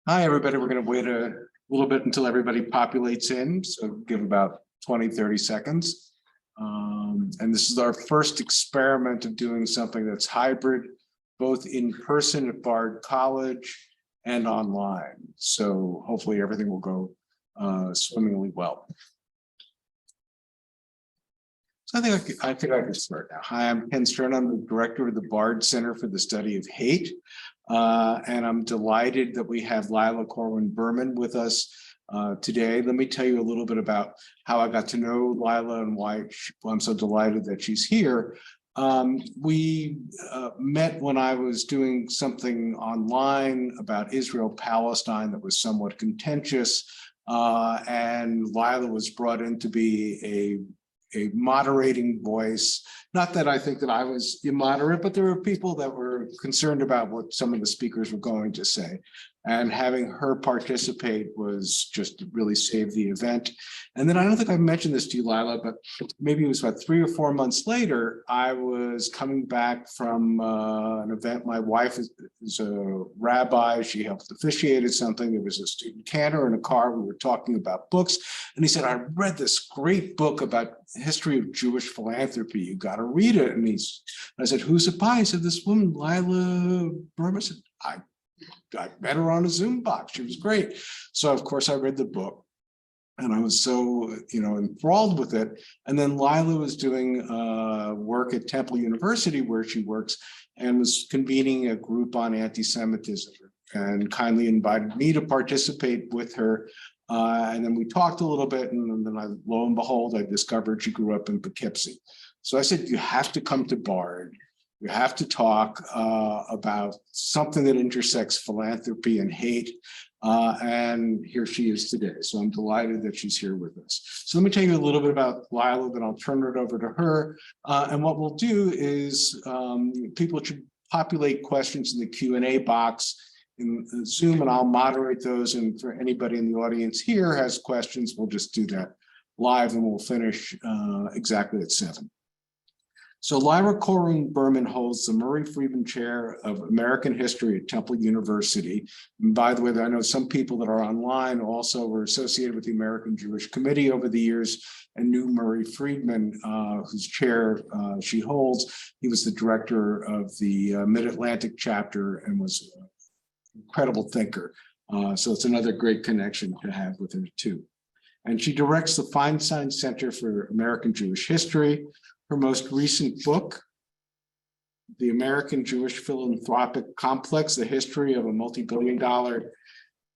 Hi, everybody. We're going to wait a little bit until everybody populates in. So give about 20, 30 seconds. And this is our first experiment of doing something that's hybrid, both in person at Bard College and online. So hopefully everything will go swimmingly well. So I think I can start now. Hi, I'm Ken Stern. I'm the director of the Bard Center for the Study of Hate. And I'm delighted that we have Lila Corwin Berman with us today. Let me tell you a little bit about how I got to know Lila and why I'm so delighted that she's here. We met when I was doing something online about Israel-Palestine that was somewhat contentious, and Lila was brought in to be a moderating voice. Not that I think that I was immoderate, but there were people that were concerned about what some of the speakers were going to say. And having her participate was just really saved the event. And then I don't think I've mentioned this to you, Lila, but maybe it was about 3 or 4 months later, I was coming back from an event. My wife is a rabbi. She helped officiate at something. There was a student cantor in a car. We were talking about books. And he said, I read this great book about the history of Jewish philanthropy. You got to read it. And I said, who's it by? He said, this woman, Lila Berman. I said, I met her on a Zoom box. She was great. So of course I read the book and I was so, enthralled with it. And then Lila was doing work at Temple University where she works and was convening a group on anti-Semitism and kindly invited me to participate with her. And then we talked a little bit, and then lo and behold, I discovered she grew up in Poughkeepsie. So I said, you have to come to Bard. You have to talk about something that intersects philanthropy and hate. And here she is today. So I'm delighted that she's here with us. So let me tell you a little bit about Lila, then I'll turn it over to her. And what we'll do is people should populate questions in the Q&A box in Zoom, and I'll moderate those. And for anybody in the audience here has questions, we'll just do that live and we'll finish exactly at 7. So Lila Corwin Berman holds the Murray Friedman Chair of American History at Temple University. And by the way, I know some people that are online also were associated with the American Jewish Committee over the years and knew Murray Friedman, whose chair she holds. He was the director of the Mid-Atlantic chapter and was an incredible thinker. So it's another great connection to have with her too. And she directs the Feinstein Center for American Jewish History. Her most recent book, The American Jewish Philanthropic Complex, The History of a Multi-Billion-Dollar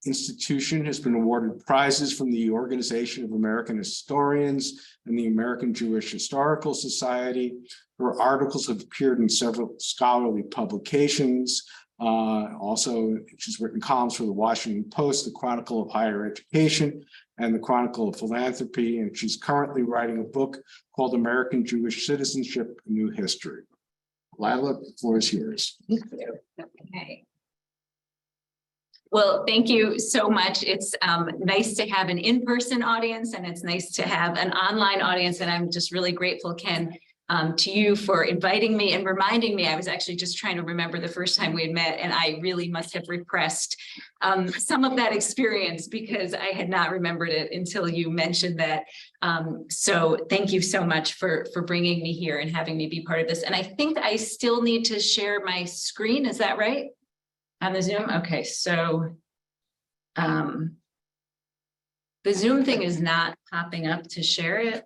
Institution, has been awarded prizes from the Organization of American Historians and the American Jewish Historical Society. Her articles have appeared in several scholarly publications. Also, she's written columns for the Washington Post, the Chronicle of Higher Education, and the Chronicle of Philanthropy, and she's currently writing a book called American Jewish Citizenship, A New History. Lila, the floor is yours. Thank you. Okay. Well, thank you so much. It's nice to have an in-person audience, and it's nice to have an online audience, and I'm just really grateful, Ken, to you for inviting me and reminding me. I was actually just trying to remember the first time we had met, and I really must have repressed some of that experience because I had not remembered it until you mentioned that. So thank you so much for bringing me here and having me be part of this. And I think I still need to share my screen. Is that right? On the Zoom? Okay, so the Zoom thing is not popping up to share it.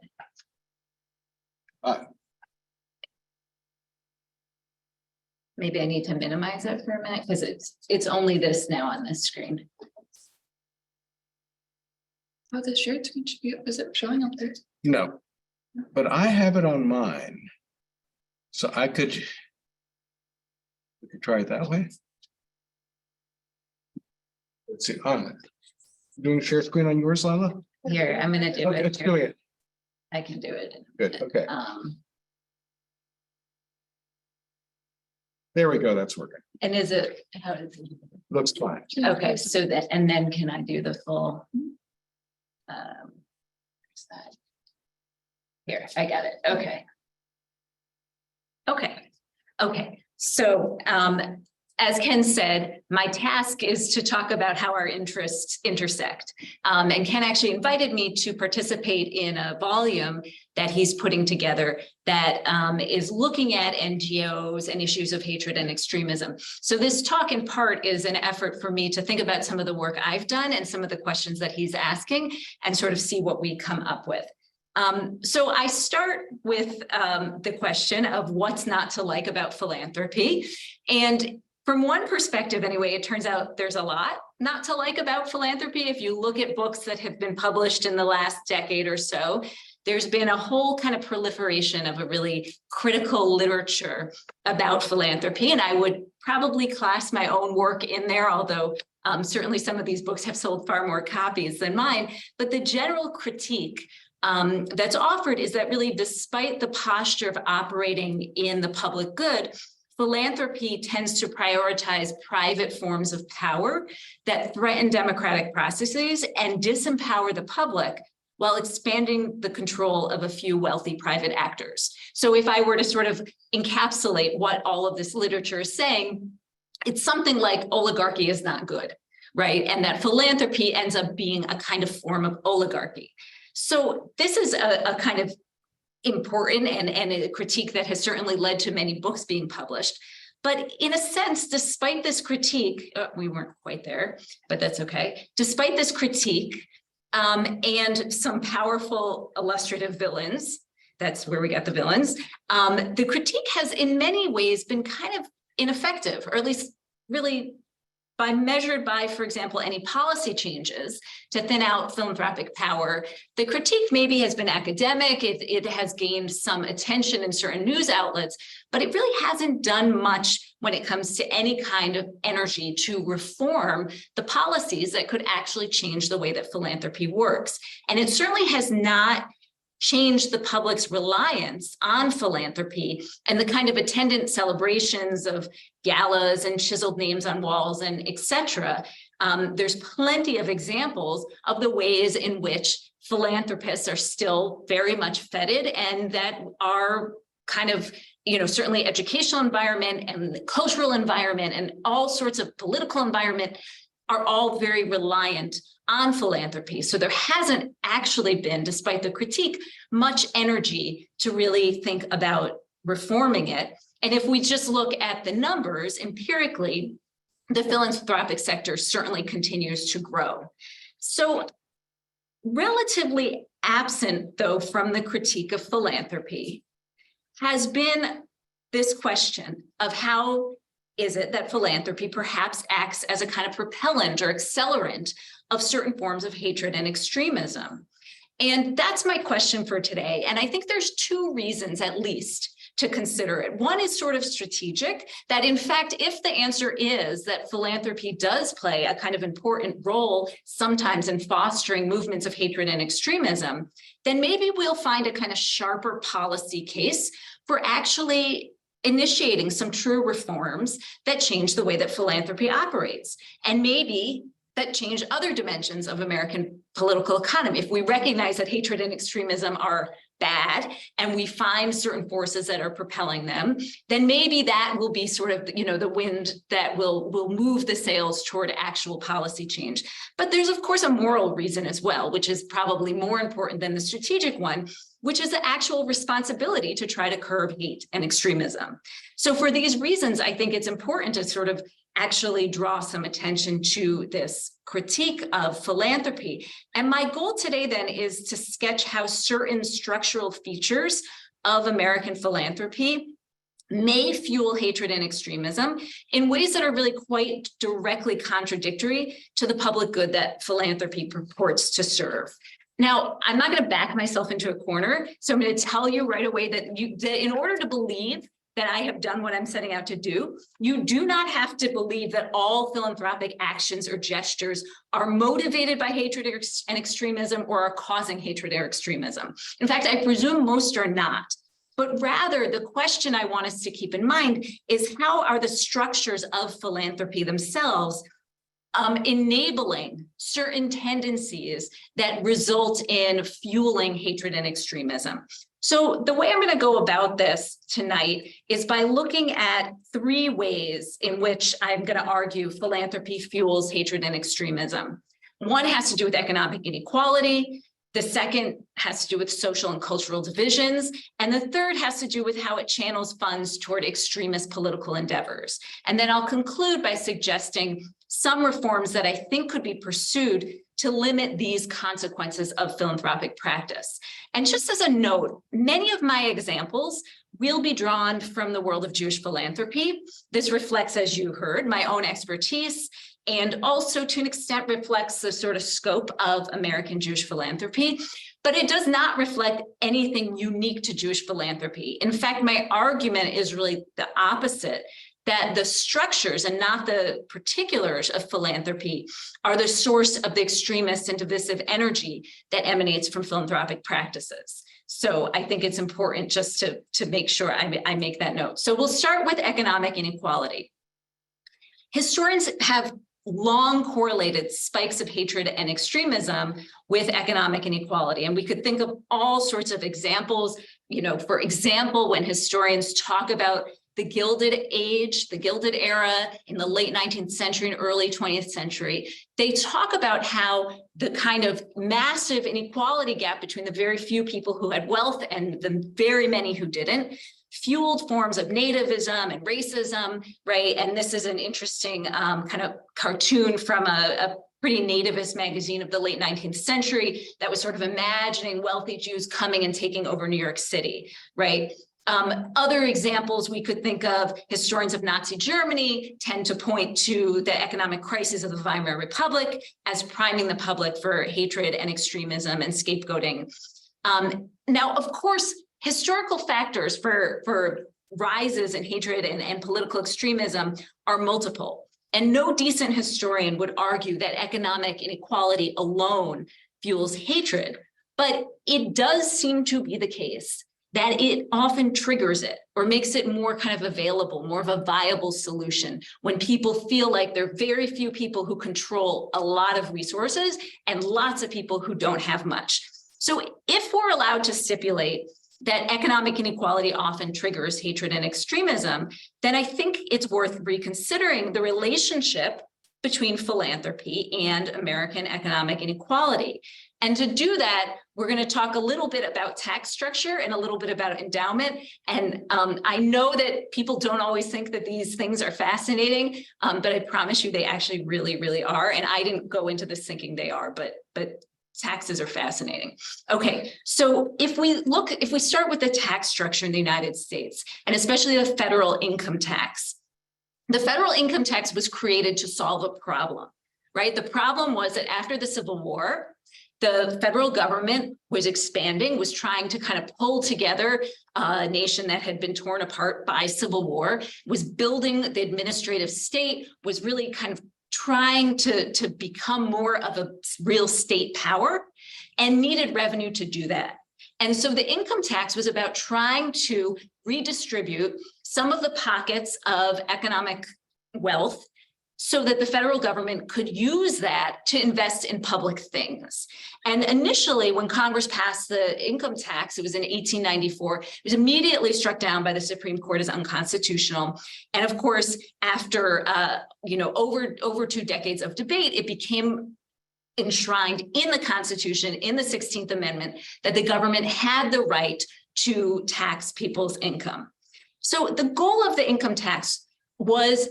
Maybe I need to minimize it for a minute because it's only this now on this screen. Oh, the shared screen should be, is it showing up there? No, but I have it on mine. So we could try it that way. Let's see. Doing share screen on yours, Lila? Here, I'm going to do it. Let's do it. I can do it. Good. Okay. There we go. That's working. And is it, how is it? Looks fine. Okay, so that, and then can I do the full, where's that? Here, I got it. Okay. Okay. Okay. So, as Ken said, my task is to talk about how our interests intersect. And Ken actually invited me to participate in a volume that he's putting together that is looking at NGOs and issues of hatred and extremism. So this talk in part is an effort for me to think about some of the work I've done and some of the questions that he's asking and sort of see what we come up with. So I start with the question of what's not to like about philanthropy. And from one perspective, anyway, it turns out there's a lot not to like about philanthropy. If you look at books that have been published in the last decade or so, there's been a whole kind of proliferation of a really critical literature about philanthropy. And I would probably class my own work in there, although certainly some of these books have sold far more copies than mine. But the general critique that's offered is that really, despite the posture of operating in the public good, philanthropy tends to prioritize private forms of power that threaten democratic processes and disempower the public while expanding the control of a few wealthy private actors. So if I were to sort of encapsulate what all of this literature is saying, it's something like oligarchy is not good, right? And that philanthropy ends up being a kind of form of oligarchy. So this is a kind of important and a critique that has certainly led to many books being published. But in a sense, despite this critique, we weren't quite there, but that's okay. Despite this critique and some powerful illustrative villains, that's where we got the villains, the critique has in many ways been kind of ineffective, or at least really measured by, for example, any policy changes to thin out philanthropic power. The critique maybe has been academic, it has gained some attention in certain news outlets, but it really hasn't done much when it comes to any kind of energy to reform the policies that could actually change the way that philanthropy works. And it certainly has not changed the public's reliance on philanthropy and the kind of attendant celebrations of galas and chiseled names on walls and et cetera. There's plenty of examples of the ways in which philanthropists are still very much feted, and that are kind of, certainly educational environment and the cultural environment and all sorts of political environment are all very reliant on philanthropy. So there hasn't actually been, despite the critique, much energy to really think about reforming it. And if we just look at the numbers empirically, the philanthropic sector certainly continues to grow. So relatively absent, though, from the critique of philanthropy has been this question of how is it that philanthropy perhaps acts as a kind of propellant or accelerant of certain forms of hatred and extremism? And that's my question for today. And I think there's two reasons, at least, to consider it. One is sort of strategic, that in fact, if the answer is that philanthropy does play a kind of important role sometimes in fostering movements of hatred and extremism, then maybe we'll find a kind of sharper policy case for actually initiating some true reforms that change the way that philanthropy operates, and maybe that change other dimensions of American political economy. If we recognize that hatred and extremism are bad and we find certain forces that are propelling them, then maybe that will be sort of, the wind that will move the sails toward actual policy change. But there's, of course, a moral reason as well, which is probably more important than the strategic one, which is the actual responsibility to try to curb hate and extremism. So for these reasons, I think it's important to sort of actually draw some attention to this critique of philanthropy. And my goal today then is to sketch how certain structural features of American philanthropy may fuel hatred and extremism in ways that are really quite directly contradictory to the public good that philanthropy purports to serve. Now, I'm not going to back myself into a corner, so I'm going to tell you right away that in order to believe that I have done what I'm setting out to do, you do not have to believe that all philanthropic actions or gestures are motivated by hatred and extremism or are causing hatred or extremism. In fact, I presume most are not. But rather, the question I want us to keep in mind is how are the structures of philanthropy themselves enabling certain tendencies that result in fueling hatred and extremism. So the way I'm going to go about this tonight is by looking at 3 ways in which I'm going to argue philanthropy fuels hatred and extremism. One has to do with economic inequality. The second has to do with social and cultural divisions. And the third has to do with how it channels funds toward extremist political endeavors. And then I'll conclude by suggesting some reforms that I think could be pursued to limit these consequences of philanthropic practice. And just as a note, many of my examples will be drawn from the world of Jewish philanthropy. This reflects, as you heard, my own expertise, and also to an extent reflects the sort of scope of American Jewish philanthropy, but it does not reflect anything unique to Jewish philanthropy. In fact, my argument is really the opposite, that the structures and not the particulars of philanthropy are the source of the extremist and divisive energy that emanates from philanthropic practices. So I think it's important just to make sure I make that note. So we'll start with economic inequality. Historians have long correlated spikes of hatred and extremism with economic inequality. And we could think of all sorts of examples. For example, when historians talk about the Gilded Age, the Gilded Era in the late 19th century and early 20th century, they talk about how the kind of massive inequality gap between the very few people who had wealth and the very many who didn't fueled forms of nativism and racism, right? And this is an interesting kind of cartoon from a pretty nativist magazine of the late 19th century that was sort of imagining wealthy Jews coming and taking over New York City, right? Other examples we could think of, historians of Nazi Germany tend to point to the economic crisis of the Weimar Republic as priming the public for hatred and extremism and scapegoating. Now, of course, historical factors for rises in hatred and political extremism are multiple. And no decent historian would argue that economic inequality alone fuels hatred. But it does seem to be the case that it often triggers it or makes it more kind of available, more of a viable solution when people feel like there are very few people who control a lot of resources and lots of people who don't have much. So if we're allowed to stipulate that economic inequality often triggers hatred and extremism, then I think it's worth reconsidering the relationship between philanthropy and American economic inequality. And to do that, we're going to talk a little bit about tax structure and a little bit about endowment. And I know that people don't always think that these things are fascinating, but I promise you they actually really, really are. And I didn't go into this thinking they are, but taxes are fascinating. Okay, so if we start with the tax structure in the United States, and especially the federal income tax, the federal income tax was created to solve a problem, right? The problem was that after the Civil War, the federal government was expanding, was trying to kind of pull together a nation that had been torn apart by civil war, was building the administrative state, was really kind of trying to become more of a real state power and needed revenue to do that. And so the income tax was about trying to redistribute some of the pockets of economic wealth so that the federal government could use that to invest in public things. And initially, when Congress passed the income tax, it was in 1894, it was immediately struck down by the Supreme Court as unconstitutional. And of course, after over 2 decades of debate, it became enshrined in the Constitution, in the 16th Amendment, that the government had the right to tax people's income. So the goal of the income tax was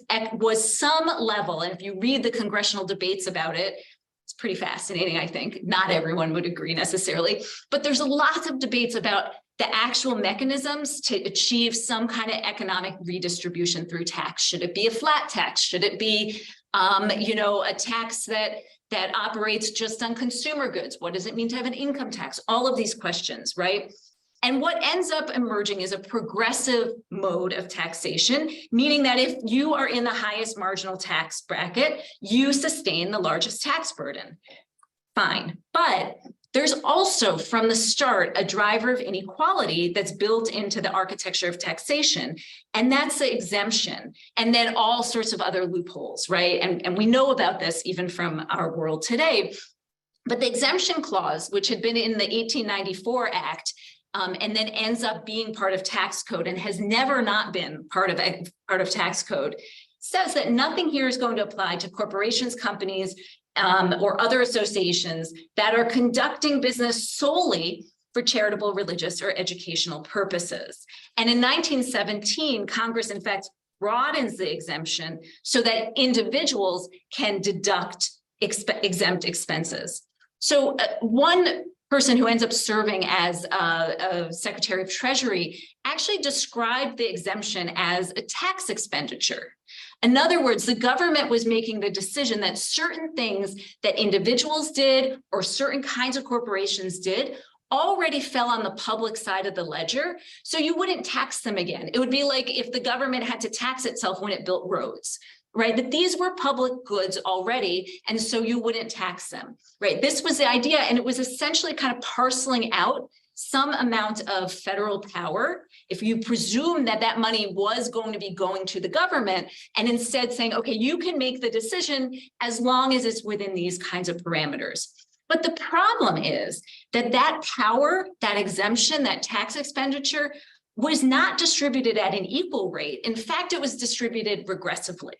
some level, and if you read the congressional debates about it, it's pretty fascinating, I think. Not everyone would agree necessarily, but there's lots of debates about the actual mechanisms to achieve some kind of economic redistribution through tax. Should it be a flat tax? Should it be a tax that operates just on consumer goods? What does it mean to have an income tax? All of these questions, right? And what ends up emerging is a progressive mode of taxation, meaning that if you are in the highest marginal tax bracket, you sustain the largest tax burden. Fine. But there's also from the start a driver of inequality that's built into the architecture of taxation, and that's the exemption, and then all sorts of other loopholes, right? And we know about this even from our world today. But the exemption clause, which had been in the 1894 Act, and then ends up being part of tax code and has never not been part of tax code, says that nothing here is going to apply to corporations, companies, or other associations that are conducting business solely for charitable, religious, or educational purposes. And in 1917, Congress, in fact, broadens the exemption so that individuals can deduct exempt expenses. So one person who ends up serving as a Secretary of Treasury actually described the exemption as a tax expenditure. In other words, the government was making the decision that certain things that individuals did or certain kinds of corporations did already fell on the public side of the ledger, so you wouldn't tax them again. It would be like if the government had to tax itself when it built roads, right? That these were public goods already, and so you wouldn't tax them, right? This was the idea, and it was essentially kind of parceling out some amount of federal power, if you presume that that money was going to be going to the government, and instead saying, okay, you can make the decision as long as it's within these kinds of parameters. But the problem is that that power, that exemption, that tax expenditure was not distributed at an equal rate. In fact, it was distributed regressively.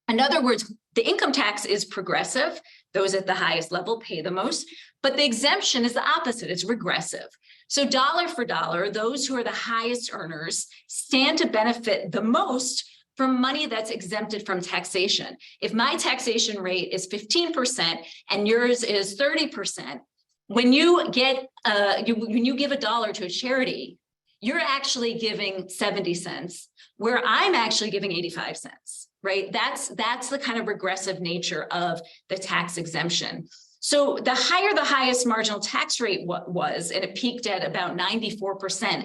In other words, the income tax is progressive. Those at the highest level pay the most, but the exemption is the opposite, it's regressive. So dollar for dollar, those who are the highest earners stand to benefit the most from money that's exempted from taxation. If my taxation rate is 15% and yours is 30%, when you get when you give $1 to a charity, you're actually giving 70 cents, where I'm actually giving 85 cents, right? That's the kind of regressive nature of the tax exemption. So the higher the highest marginal tax rate was, and it peaked at about 94%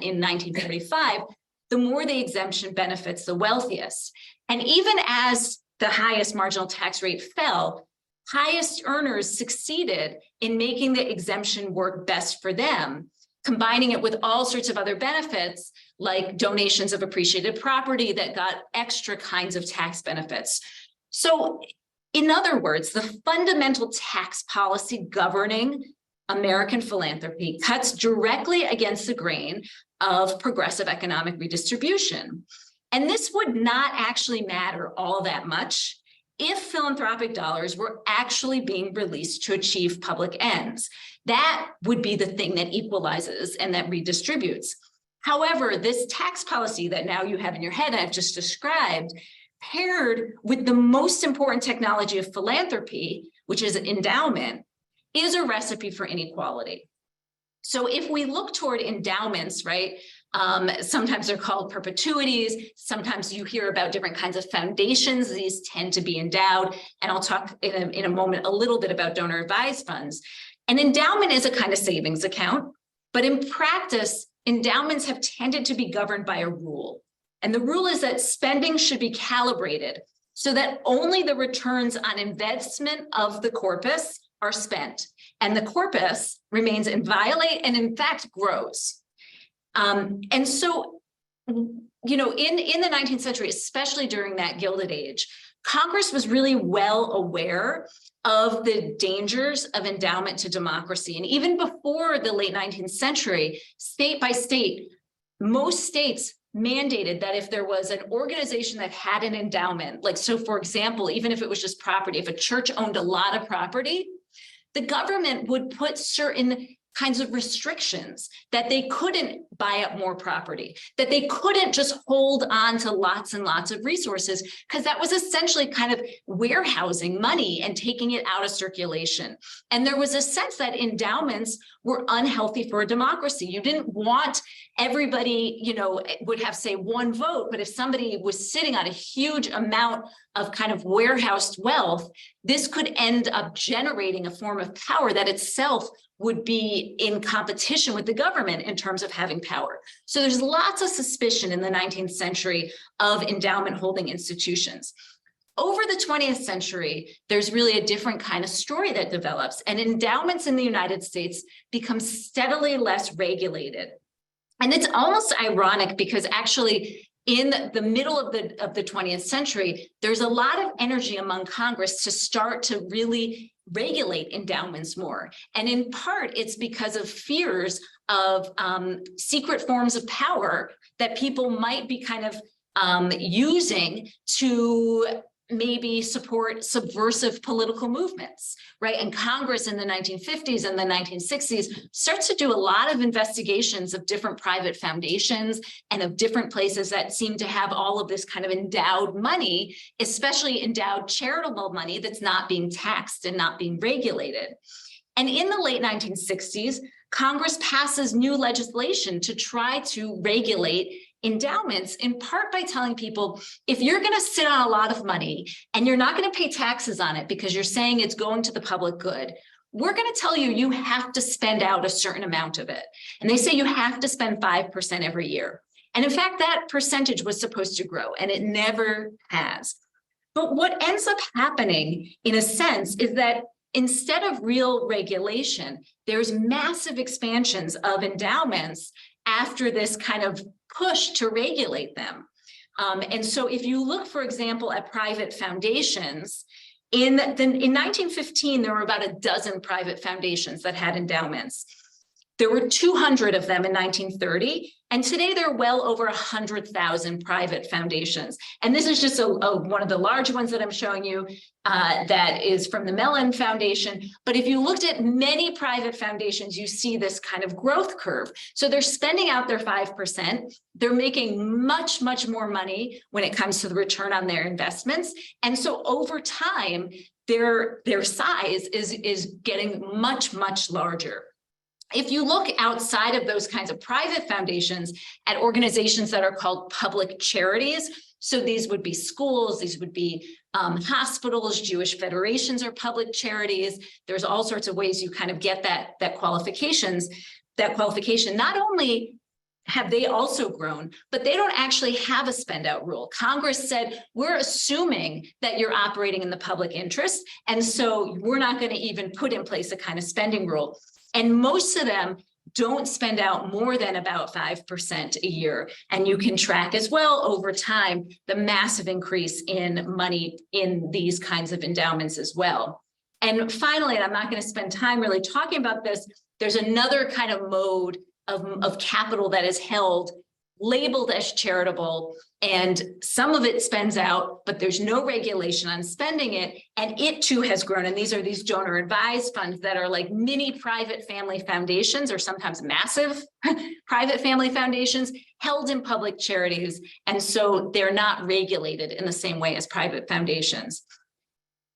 in 1945, the more the exemption benefits the wealthiest. And even as the highest marginal tax rate fell, highest earners succeeded in making the exemption work best for them, combining it with all sorts of other benefits like donations of appreciated property that got extra kinds of tax benefits. So in other words, the fundamental tax policy governing American philanthropy cuts directly against the grain of progressive economic redistribution. And this would not actually matter all that much if philanthropic dollars were actually being released to achieve public ends. That would be the thing that equalizes and that redistributes. However, this tax policy that now you have in your head, I've just described, paired with the most important technology of philanthropy, which is endowment, is a recipe for inequality. So if we look toward endowments, right, sometimes they're called perpetuities. Sometimes you hear about different kinds of foundations. These tend to be endowed. And I'll talk in a moment a little bit about donor advised funds. An endowment is a kind of savings account, but in practice, endowments have tended to be governed by a rule. And the rule is that spending should be calibrated so that only the returns on investment of the corpus are spent. And the corpus remains inviolate and in fact grows. And so, you know, in the 19th century, especially during that Gilded Age, Congress was really well aware of the dangers of endowment to democracy. And even before the late 19th century, state by state, most states mandated that if there was an organization that had an endowment, like, so for example, even if it was just property, if a church owned a lot of property, the government would put certain kinds of restrictions that they couldn't buy up more property, that they couldn't just hold on to lots and lots of resources, because that was essentially kind of warehousing money and taking it out of circulation. And there was a sense that endowments were unhealthy for a democracy. You didn't want everybody, you know, would have, say, one vote, but if somebody was sitting on a huge amount of kind of warehoused wealth, this could end up generating a form of power that itself would be in competition with the government in terms of having power. So there's lots of suspicion in the 19th century of endowment holding institutions. Over the 20th century, there's really a different kind of story that develops, and endowments in the United States become steadily less regulated. And it's almost ironic because actually in the middle of the 20th century, there's a lot of energy among Congress to start to really regulate endowments more. And in part, it's because of fears of secret forms of power that people might be kind of using to maybe support subversive political movements, right? And Congress in the 1950s and the 1960s starts to do a lot of investigations of different private foundations and of different places that seem to have all of this kind of endowed money, especially endowed charitable money that's not being taxed and not being regulated. And in the late 1960s, Congress passes new legislation to try to regulate endowments, in part by telling people, if you're going to sit on a lot of money and you're not going to pay taxes on it because you're saying it's going to the public good, we're going to tell you you have to spend out a certain amount of it. And they say you have to spend 5% every year. And in fact, that percentage was supposed to grow, and it never has. But what ends up happening, in a sense, is that instead of real regulation, there's massive expansions of endowments after this kind of push to regulate them. And so if you look, for example, at private foundations, in 1915, there were about a dozen private foundations that had endowments. There were 200 of them in 1930, and today there are well over 100,000 private foundations. And this is just one of the large ones that I'm showing you that is from the Mellon Foundation. But if you looked at many private foundations, you see this kind of growth curve. So they're spending out their 5%. They're making much, much more money when it comes to the return on their investments. And so over time, their size is getting much, much larger. If you look outside of those kinds of private foundations at organizations that are called public charities, so these would be schools, these would be hospitals, Jewish federations are public charities. There's all sorts of ways you kind of get that qualification. Not only have they also grown, but they don't actually have a spend out rule. Congress said, we're assuming that you're operating in the public interest, and so we're not going to even put in place a kind of spending rule. And most of them don't spend out more than about 5% a year. And you can track as well over time the massive increase in money in these kinds of endowments as well. And finally, and I'm not going to spend time really talking about this, there's another kind of mode of capital that is held, labeled as charitable, and some of it spends out, but there's no regulation on spending it, and it too has grown. And these are these donor advised funds that are like mini private family foundations, or sometimes massive private family foundations held in public charities, and so they're not regulated in the same way as private foundations.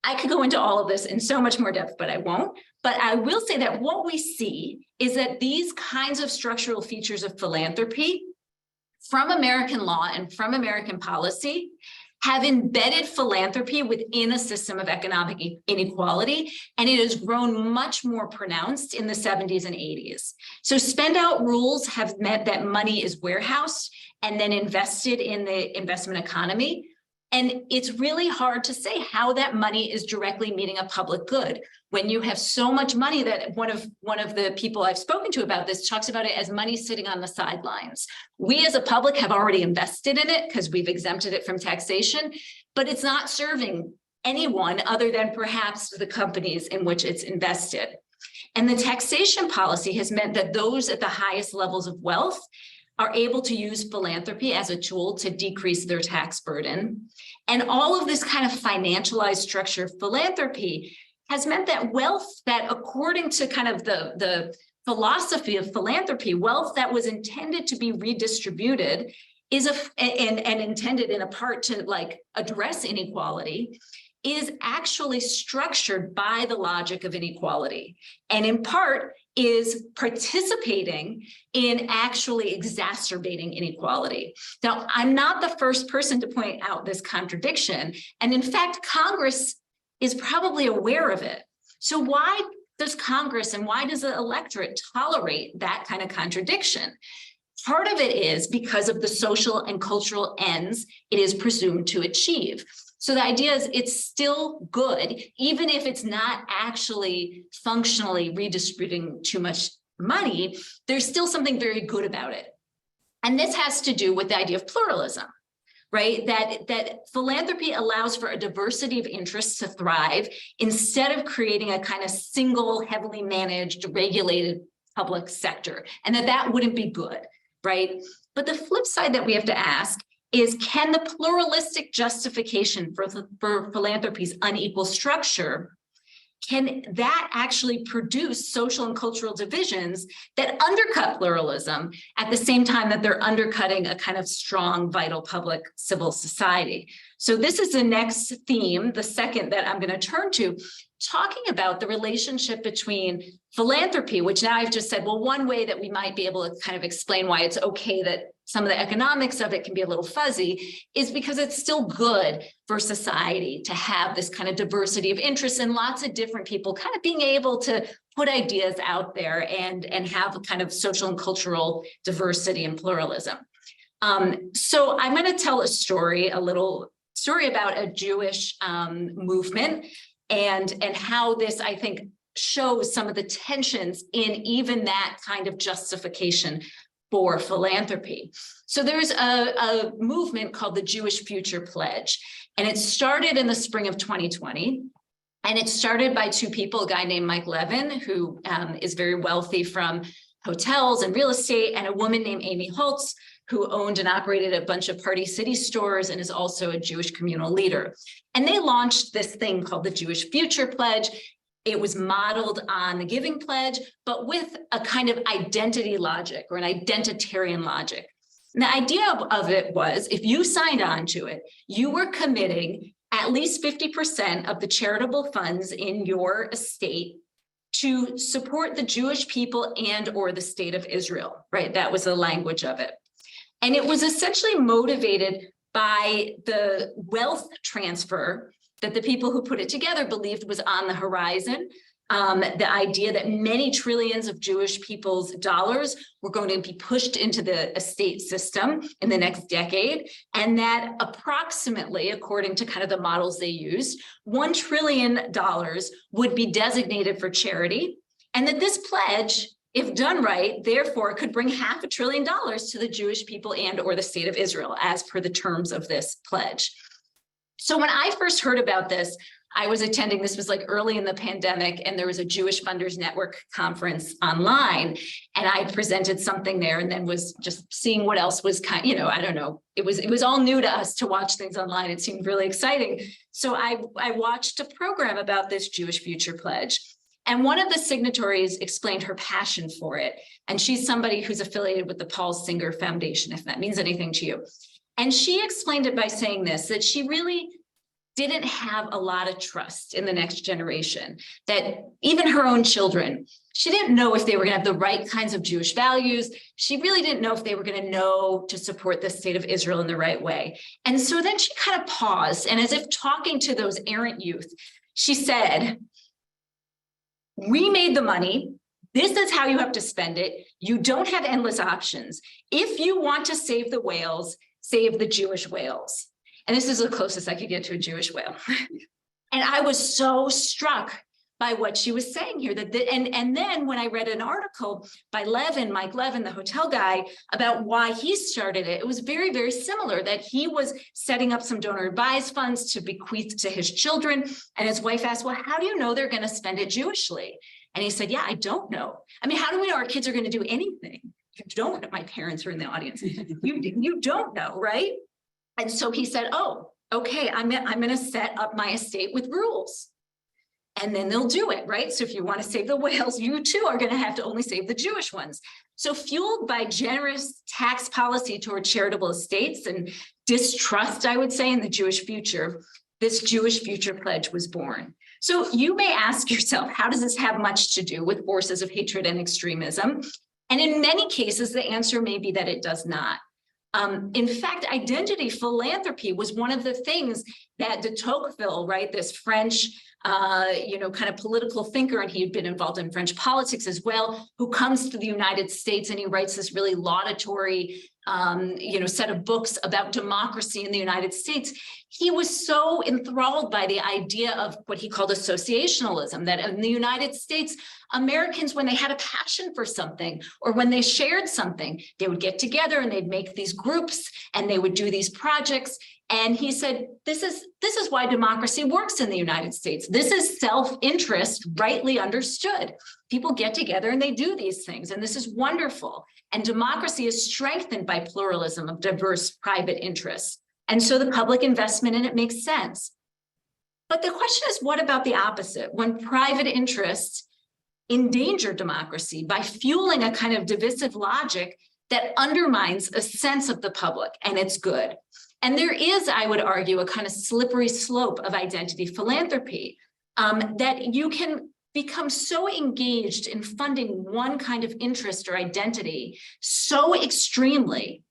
I could go into all of this in so much more depth, but I won't. But I will say that what we see is that these kinds of structural features of philanthropy from American law and from American policy have embedded philanthropy within a system of economic inequality, and it has grown much more pronounced in the 70s and 80s. So spend out rules have meant that money is warehoused and then invested in the investment economy. And it's really hard to say how that money is directly meeting a public good when you have so much money that one of the people I've spoken to about this talks about it as money sitting on the sidelines. We as a public have already invested in it because we've exempted it from taxation, but it's not serving anyone other than perhaps the companies in which it's invested. And the taxation policy has meant that those at the highest levels of wealth are able to use philanthropy as a tool to decrease their tax burden. And all of this kind of financialized structure of philanthropy has meant that wealth that, according to kind of the philosophy of philanthropy, wealth that was intended to be redistributed and intended in a part to like address inequality, is actually structured by the logic of inequality, and in part is participating in actually exacerbating inequality. Now, I'm not the first person to point out this contradiction, and in fact, Congress is probably aware of it. So why does Congress and why does the electorate tolerate that kind of contradiction? Part of it is because of the social and cultural ends it is presumed to achieve. So the idea is it's still good, even if it's not actually functionally redistributing too much money, there's still something very good about it. And this has to do with the idea of pluralism, right? That philanthropy allows for a diversity of interests to thrive instead of creating a kind of single, heavily managed, regulated public sector, and that wouldn't be good, right? But the flip side that we have to ask is, can the pluralistic justification for philanthropy's unequal structure, can that actually produce social and cultural divisions that undercut pluralism at the same time that they're undercutting a kind of strong, vital public civil society? So this is the next theme, the second that I'm going to turn to, talking about the relationship between philanthropy, which now I've just said, well, one way that we might be able to kind of explain why it's okay that some of the economics of it can be a little fuzzy, is because it's still good for society to have this kind of diversity of interests and lots of different people kind of being able to put ideas out there and have a kind of social and cultural diversity and pluralism. So I'm going to tell a little story about a Jewish movement and how this, I think, shows some of the tensions in even that kind of justification for philanthropy. So there's a movement called the Jewish Future Pledge, and it started in the spring of 2020. And it started by two people, a guy named Mike Levin, who is very wealthy from hotels and real estate, and a woman named Amy Holtz, who owned and operated a bunch of Party City stores and is also a Jewish communal leader. And they launched this thing called the Jewish Future Pledge. It was modeled on the Giving Pledge, but with a kind of identity logic or an identitarian logic. And the idea of it was, if you signed on to it, you were committing at least 50% of the charitable funds in your estate to support the Jewish people and or the state of Israel, right? That was the language of it. And it was essentially motivated by the wealth transfer that the people who put it together believed was on the horizon. The idea that many trillions of Jewish people's dollars were going to be pushed into the estate system in the next decade, and that approximately, according to kind of the models they used, $1 trillion would be designated for charity, and that this pledge, if done right, therefore could bring $500 billion to the Jewish people and or the state of Israel, as per the terms of this pledge. So when I first heard about this, I was attending, this was like early in the pandemic, and there was a Jewish Funders Network conference online, and I presented something there and then was just seeing what else was I don't know, it was all new to us to watch things online. It seemed really exciting. So I watched a program about this Jewish Future Pledge. And one of the signatories explained her passion for it. And she's somebody who's affiliated with the Paul Singer Foundation, if that means anything to you. And she explained it by saying this, that she really didn't have a lot of trust in the next generation, that even her own children, she didn't know if they were going to have the right kinds of Jewish values. She really didn't know if they were going to know to support the state of Israel in the right way. And so then she kind of paused, and as if talking to those errant youth, she said, we made the money. This is how you have to spend it. You don't have endless options. If you want to save the whales, save the Jewish whales. And this is the closest I could get to a Jewish whale. And I was so struck by what she was saying here. And then when I read an article by Mike Levin, the hotel guy, about why he started it, it was very, very similar, that he was setting up some donor advised funds to bequeath to his children. And his wife asked, well, how do you know they're going to spend it Jewishly? And he said, yeah, I don't know. I mean, how do we know our kids are going to do anything? You don't know. My parents are in the audience. You don't know, right? And so he said, oh, okay, I'm going to set up my estate with rules. And then they'll do it, right? So if you want to save the whales, you too are going to have to only save the Jewish ones. So fueled by generous tax policy toward charitable estates and distrust, I would say, in the Jewish future, this Jewish Future Pledge was born. So you may ask yourself, how does this have much to do with forces of hatred and extremism? And in many cases, the answer may be that it does not. In fact, identity philanthropy was one of the things that de Tocqueville, right, this French, kind of political thinker, and he had been involved in French politics as well, who comes to the United States and he writes this really laudatory set of books about democracy in the United States. He was so enthralled by the idea of what he called associationalism, that in the United States, Americans, when they had a passion for something or when they shared something, they would get together and they'd make these groups and they would do these projects. And he said, this is why democracy works in the United States. This is self-interest, rightly understood. People get together and they do these things, and this is wonderful. And democracy is strengthened by pluralism of diverse private interests. And so the public investment in it makes sense. But the question is, what about the opposite? When private interests endanger democracy by fueling a kind of divisive logic that undermines a sense of the public and its good. And there is, I would argue, a kind of slippery slope of identity philanthropy, that you can become so engaged in funding one kind of interest or identity so extremely,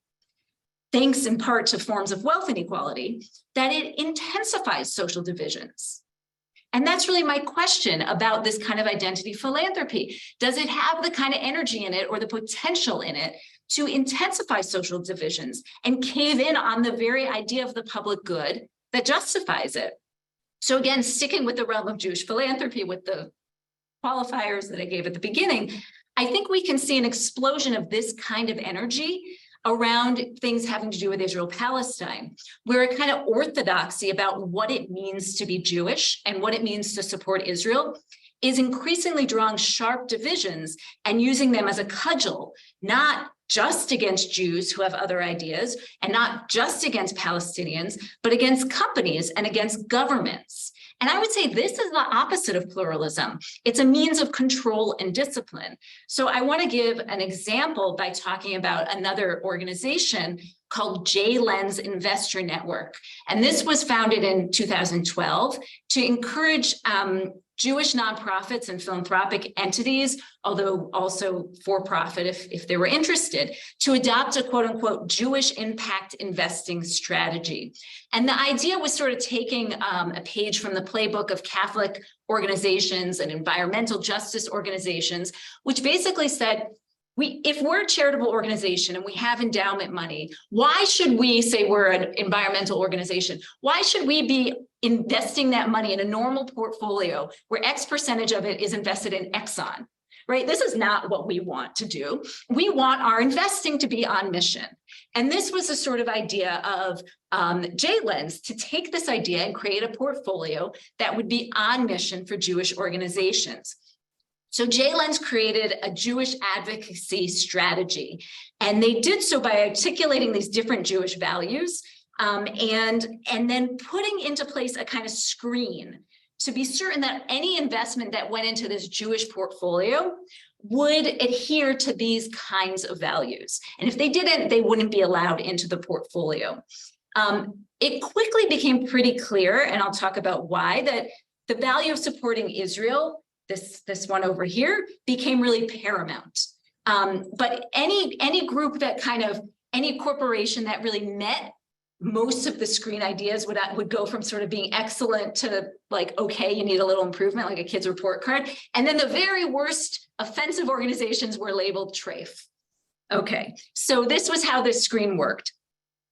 thanks in part to forms of wealth inequality, that it intensifies social divisions. And that's really my question about this kind of identity philanthropy. Does it have the kind of energy in it or the potential in it to intensify social divisions and cave in on the very idea of the public good that justifies it? So again, sticking with the realm of Jewish philanthropy with the qualifiers that I gave at the beginning, I think we can see an explosion of this kind of energy around things having to do with Israel-Palestine, where a kind of orthodoxy about what it means to be Jewish and what it means to support Israel is increasingly drawing sharp divisions and using them as a cudgel, not just against Jews who have other ideas, and not just against Palestinians, but against companies and against governments. And I would say this is the opposite of pluralism. It's a means of control and discipline. So I want to give an example by talking about another organization called J-Lens Investor Network. And this was founded in 2012 to encourage Jewish nonprofits and philanthropic entities, although also for-profit if they were interested, to adopt a quote-unquote Jewish impact investing strategy. And the idea was sort of taking a page from the playbook of Catholic organizations and environmental justice organizations, which basically said, if we're a charitable organization and we have endowment money, why should we say we're an environmental organization? Why should we be investing that money in a normal portfolio where X percentage of it is invested in Exxon, right? This is not what we want to do. We want our investing to be on mission. And this was a sort of idea of J-Lens to take this idea and create a portfolio that would be on mission for Jewish organizations. So J-Lens created a Jewish advocacy strategy, and they did so by articulating these different Jewish values and then putting into place a kind of screen to be certain that any investment that went into this Jewish portfolio would adhere to these kinds of values. And if they didn't, they wouldn't be allowed into the portfolio. It quickly became pretty clear, and I'll talk about why, that the value of supporting Israel, this one over here, became really paramount. But any group that any corporation that really met most of the screen ideas would go from sort of being excellent to like, okay, you need a little improvement, like a kid's report card. And then the very worst offensive organizations were labeled TRAIF. Okay, so this was how this screen worked.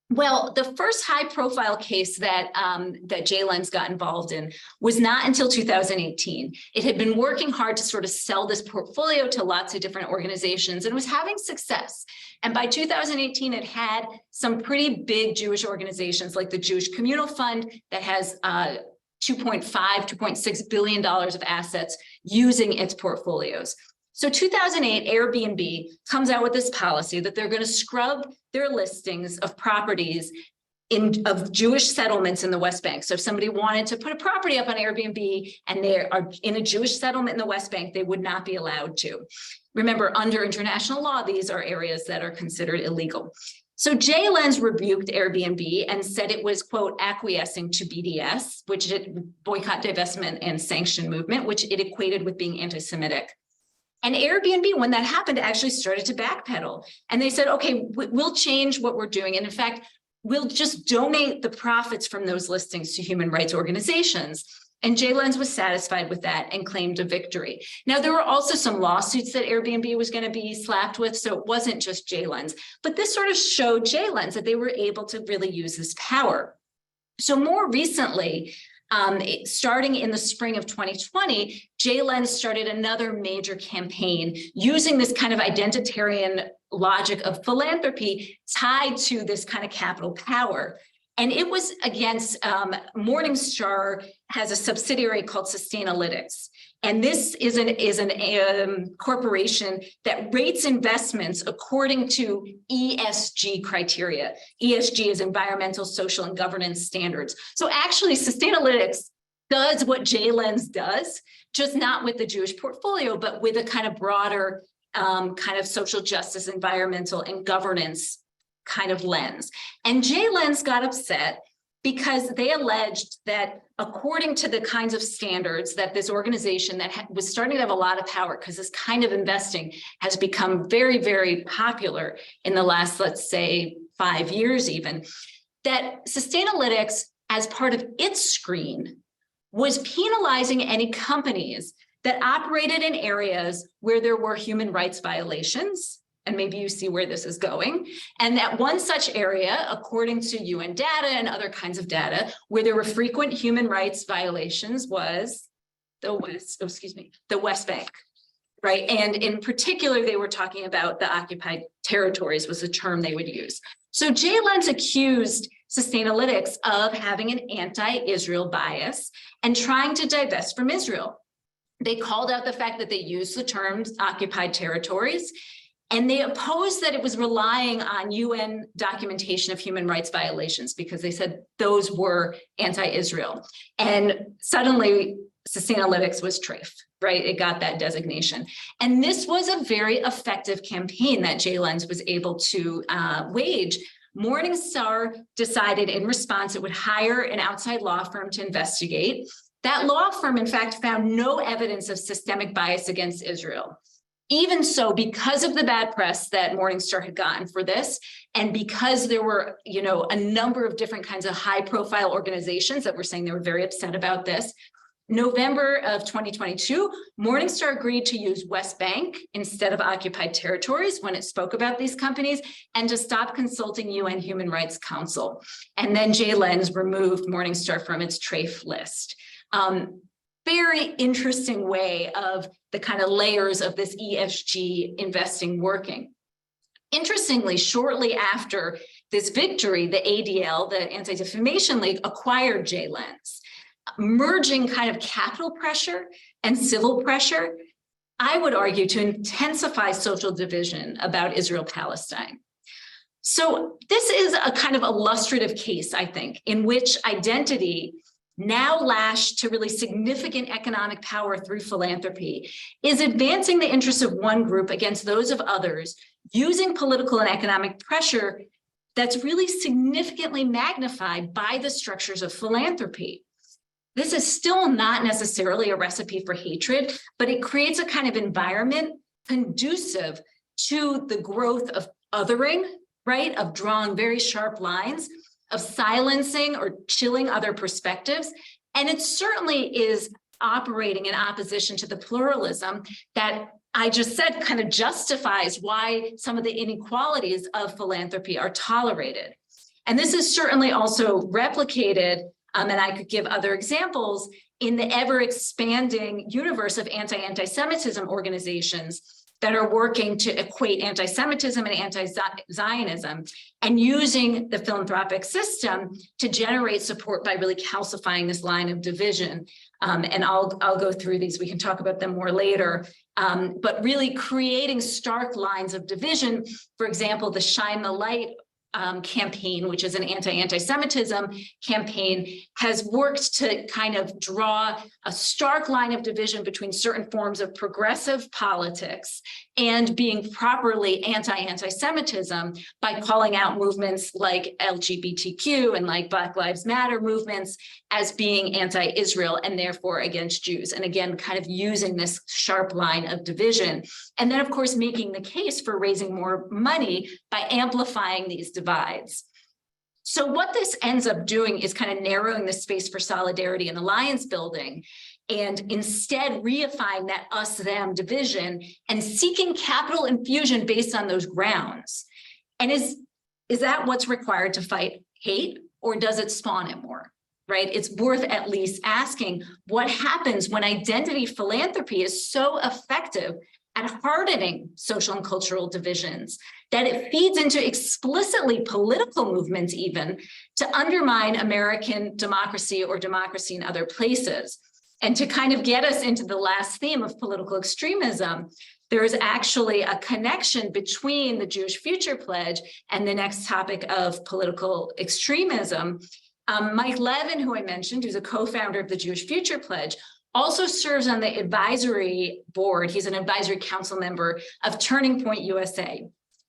Well, the first high-profile case that J-Lens got involved in was not until 2018. It had been working hard to sort of sell this portfolio to lots of different organizations and was having success. And by 2018, it had some pretty big Jewish organizations like the Jewish Communal Fund that has $2.6 billion of assets using its portfolios. So 2008, Airbnb comes out with this policy that they're going to scrub their listings of properties of Jewish settlements in the West Bank. So if somebody wanted to put a property up on Airbnb and they are in a Jewish settlement in the West Bank, they would not be allowed to. Remember, under international law, these are areas that are considered illegal. So J-Lens rebuked Airbnb and said it was, quote, acquiescing to BDS, which is boycott, divestment, and sanction movement, which it equated with being anti-Semitic. And Airbnb, when that happened, actually started to backpedal. And they said, okay, we'll change what we're doing. And in fact, we'll just donate the profits from those listings to human rights organizations. And Jay Lens was satisfied with that and claimed a victory. Now, there were also some lawsuits that Airbnb was going to be slapped with, so it wasn't just Jay Lens. But this sort of showed Jay Lens that they were able to really use this power. So more recently, starting in the spring of 2020, Jay Lens started another major campaign using this kind of identitarian logic of philanthropy tied to this kind of capital power. And it was against Morningstar has a subsidiary called Sustainalytics. And this is an corporation that rates investments according to ESG criteria. ESG is environmental, social, and governance standards. So actually, Sustainalytics does what Jay Lens does, just not with the Jewish portfolio, but with a kind of broader kind of social justice, environmental, and governance kind of lens. And Jay Lens got upset because they alleged that according to the kinds of standards that this organization that was starting to have a lot of power, because this kind of investing has become very, very popular in the last, let's say, 5 years even, that Sustainalytics, as part of its screen, was penalizing any companies that operated in areas where there were human rights violations. And maybe you see where this is going. And that one such area, according to UN data and other kinds of data, where there were frequent human rights violations was the West Bank, right? And in particular, they were talking about the occupied territories was the term they would use. So Jay Lens accused Sustainalytics of having an anti-Israel bias and trying to divest from Israel. They called out the fact that they used the terms occupied territories, and they opposed that it was relying on UN documentation of human rights violations because they said those were anti-Israel. And suddenly Sustainalytics was TRAIF, right? It got that designation. And this was a very effective campaign that Jay Lens was able to wage. Morningstar decided in response it would hire an outside law firm to investigate. That law firm, in fact, found no evidence of systemic bias against Israel. Even so, because of the bad press that Morningstar had gotten for this, and because there were, a number of different kinds of high-profile organizations that were saying they were very upset about this, November of 2022, Morningstar agreed to use West Bank instead of occupied territories when it spoke about these companies, and to stop consulting UN Human Rights Council. And then Jay Lens removed Morningstar from its TRAIF list. Very interesting way of the kind of layers of this ESG investing working. Interestingly, shortly after this victory, the ADL, the Anti-Defamation League, acquired Jay Lens, merging kind of capital pressure and civil pressure, I would argue, to intensify social division about Israel-Palestine. So this is a kind of illustrative case, I think, in which identity, now lashed to really significant economic power through philanthropy, is advancing the interests of one group against those of others, using political and economic pressure that's really significantly magnified by the structures of philanthropy. This is still not necessarily a recipe for hatred, but it creates a kind of environment conducive to the growth of othering, right? Of drawing very sharp lines, of silencing or chilling other perspectives. And it certainly is operating in opposition to the pluralism that I just said kind of justifies why some of the inequalities of philanthropy are tolerated. And this is certainly also replicated, and I could give other examples, in the ever-expanding universe of anti-Semitism organizations that are working to equate anti-Semitism and anti-Zionism, and using the philanthropic system to generate support by really calcifying this line of division. And I'll go through these, we can talk about them more later, but really creating stark lines of division. For example, the Shine the Light campaign, which is an anti-Semitism campaign, has worked to kind of draw a stark line of division between certain forms of progressive politics and being properly anti-Semitism by calling out movements like LGBTQ and like Black Lives Matter movements as being anti-Israel and therefore against Jews. And again, kind of using this sharp line of division. And then, of course, making the case for raising more money by amplifying these divides. So what this ends up doing is kind of narrowing the space for solidarity and alliance building, and instead reifying that us-them division and seeking capital infusion based on those grounds. And is that what's required to fight hate, or does it spawn it more? Right? It's worth at least asking what happens when identity philanthropy is so effective at hardening social and cultural divisions that it feeds into explicitly political movements even to undermine American democracy or democracy in other places. And to kind of get us into the last theme of political extremism, there is actually a connection between the Jewish Future Pledge and the next topic of political extremism. Mike Levin, who I mentioned, who's a co-founder of the Jewish Future Pledge, also serves on the advisory board. He's an advisory council member of Turning Point USA.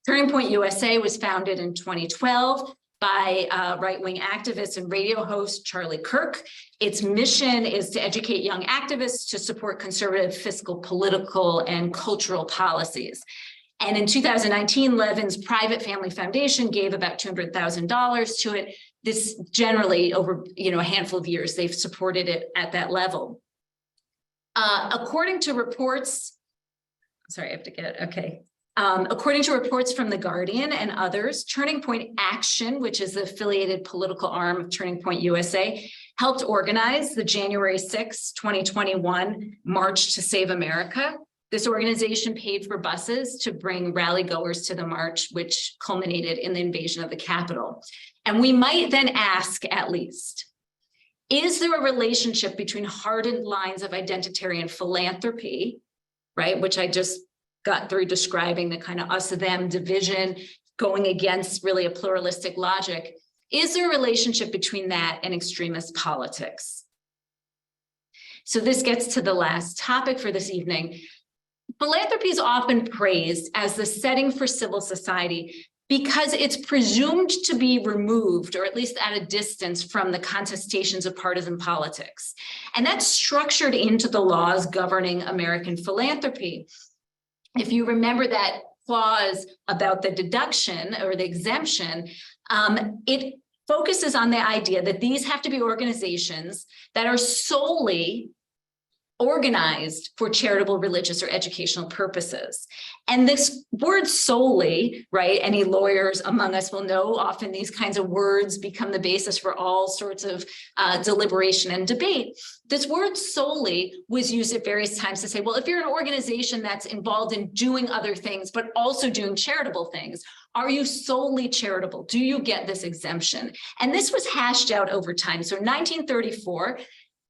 Turning Point USA was founded in 2012 by right-wing activist and radio host Charlie Kirk. Its mission is to educate young activists to support conservative fiscal, political, and cultural policies. And in 2019, Levin's private family foundation gave about $200,000 to it. This generally over a handful of years, they've supported it at that level. According to reports, according to reports from The Guardian and others, Turning Point Action, which is the affiliated political arm of Turning Point USA, helped organize the January 6, 2021 March to Save America. This organization paid for buses to bring rally goers to the march, which culminated in the invasion of the Capitol. And we might then ask, at least, is there a relationship between hardened lines of identitarian philanthropy, right, which I just got through describing the kind of us-them division going against really a pluralistic logic? Is there a relationship between that and extremist politics? So this gets to the last topic for this evening. Philanthropy is often praised as the setting for civil society because it's presumed to be removed, or at least at a distance, from the contestations of partisan politics. And that's structured into the laws governing American philanthropy. If you remember that clause about the deduction or the exemption, it focuses on the idea that these have to be organizations that are solely organized for charitable, religious, or educational purposes. And this word solely, right, any lawyers among us will know often these kinds of words become the basis for all sorts of deliberation and debate. This word solely was used at various times to say, well, if you're an organization that's involved in doing other things, but also doing charitable things, are you solely charitable? Do you get this exemption? And this was hashed out over time. So in 1934,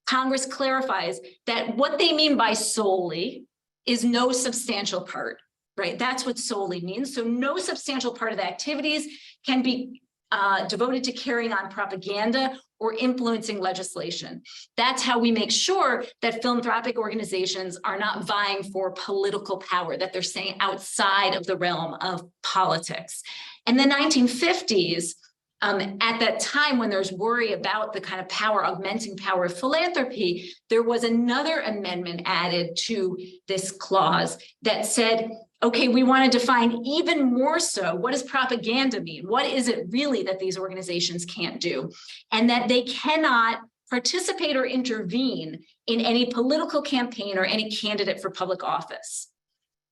Congress clarifies that what they mean by solely is no substantial part, right? That's what solely means. So no substantial part of the activities can be devoted to carrying on propaganda or influencing legislation. That's how we make sure that philanthropic organizations are not vying for political power, that they're staying outside of the realm of politics. In the 1950s, at that time, when there's worry about the kind of augmenting power of philanthropy, there was another amendment added to this clause that said, okay, we want to define even more so, what does propaganda mean? What is it really that these organizations can't do? And that they cannot participate or intervene in any political campaign or any candidate for public office.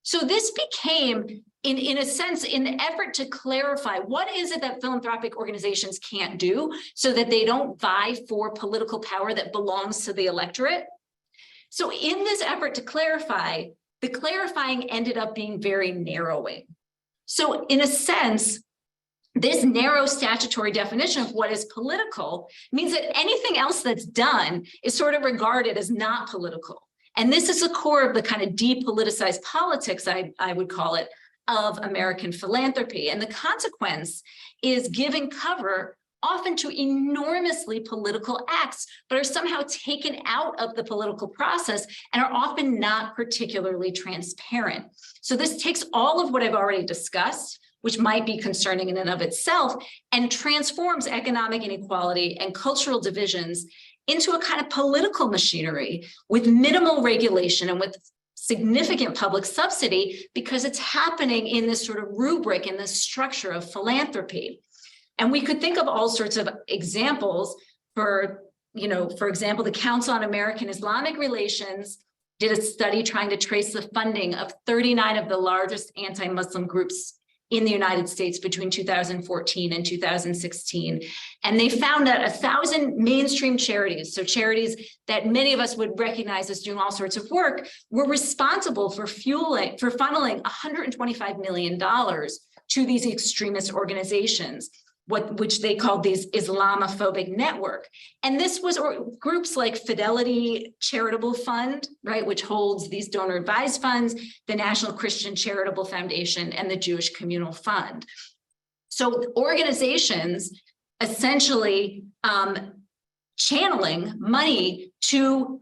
So this became, in a sense, in the effort to clarify what is it that philanthropic organizations can't do so that they don't vie for political power that belongs to the electorate. So in this effort to clarify, the clarifying ended up being very narrowing. So in a sense, this narrow statutory definition of what is political means that anything else that's done is sort of regarded as not political. And this is the core of the kind of depoliticized politics, I would call it, of American philanthropy. And the consequence is giving cover often to enormously political acts, but are somehow taken out of the political process and are often not particularly transparent. So this takes all of what I've already discussed, which might be concerning in and of itself, and transforms economic inequality and cultural divisions into a kind of political machinery with minimal regulation and with significant public subsidy, because it's happening in this sort of rubric, in this structure of philanthropy. And we could think of all sorts of examples for example, the Council on American Islamic Relations did a study trying to trace the funding of 39 of the largest anti-Muslim groups in the United States between 2014 and 2016. And they found that 1,000 mainstream charities, so charities that many of us would recognize as doing all sorts of work, were responsible for funneling $125 million to these extremist organizations, which they called these Islamophobic network. And this was groups like Fidelity Charitable Fund, right, which holds these donor advised funds, the National Christian Charitable Foundation, and the Jewish Communal Fund. So organizations essentially channeling money to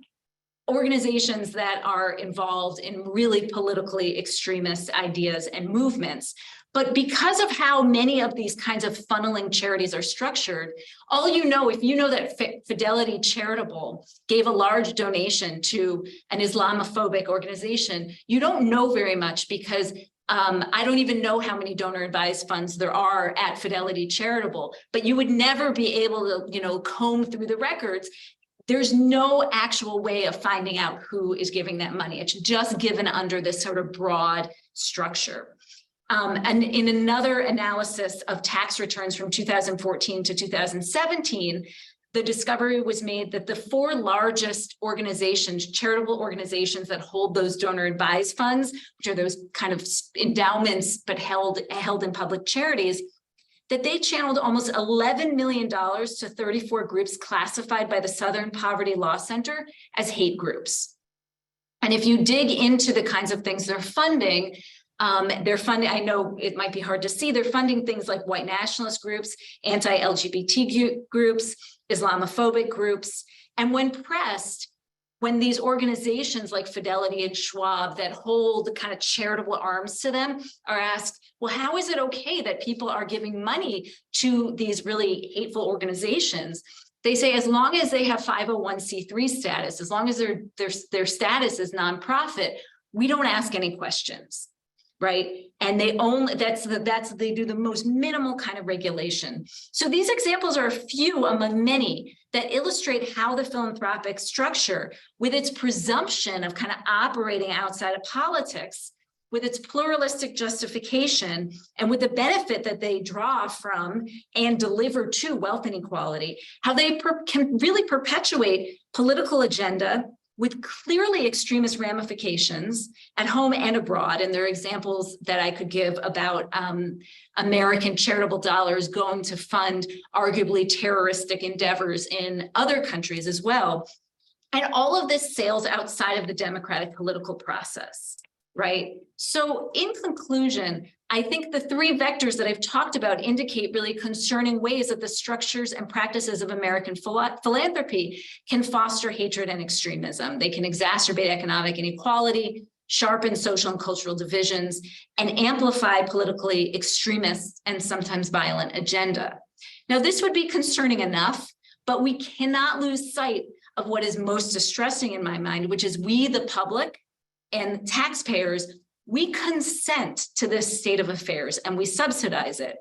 organizations that are involved in really politically extremist ideas and movements. But because of how many of these kinds of funneling charities are structured, if you know that Fidelity Charitable gave a large donation to an Islamophobic organization, you don't know very much because I don't even know how many donor advised funds there are at Fidelity Charitable, but you would never be able to, comb through the records. There's no actual way of finding out who is giving that money. It's just given under this sort of broad structure. And in another analysis of tax returns from 2014 to 2017, the discovery was made that the 4 largest organizations, charitable organizations that hold those donor advised funds, which are those kind of endowments, but held in public charities, that they channeled almost $11 million to 34 groups classified by the Southern Poverty Law Center as hate groups. And if you dig into the kinds of things they're funding, I know it might be hard to see, they're funding things like white nationalist groups, anti-LGBT groups, Islamophobic groups. And when pressed, when these organizations like Fidelity and Schwab that hold kind of charitable arms to them are asked, well, how is it okay that people are giving money to these really hateful organizations? They say, as long as they have 501c3 status, as long as their status is nonprofit, we don't ask any questions. Right. And they do the most minimal kind of regulation. So these examples are a few among many that illustrate how the philanthropic structure, with its presumption of kind of operating outside of politics, with its pluralistic justification, and with the benefit that they draw from and deliver to wealth inequality, how they can really perpetuate political agenda with clearly extremist ramifications at home and abroad. And there are examples that I could give about American charitable dollars going to fund arguably terroristic endeavors in other countries as well. And all of this sails outside of the democratic political process, right? So in conclusion, I think the 3 vectors that I've talked about indicate really concerning ways that the structures and practices of American philanthropy can foster hatred and extremism. They can exacerbate economic inequality, sharpen social and cultural divisions, and amplify politically extremist and sometimes violent agenda. Now, this would be concerning enough, but we cannot lose sight of what is most distressing in my mind, which is we, the public and taxpayers, we consent to this state of affairs and we subsidize it.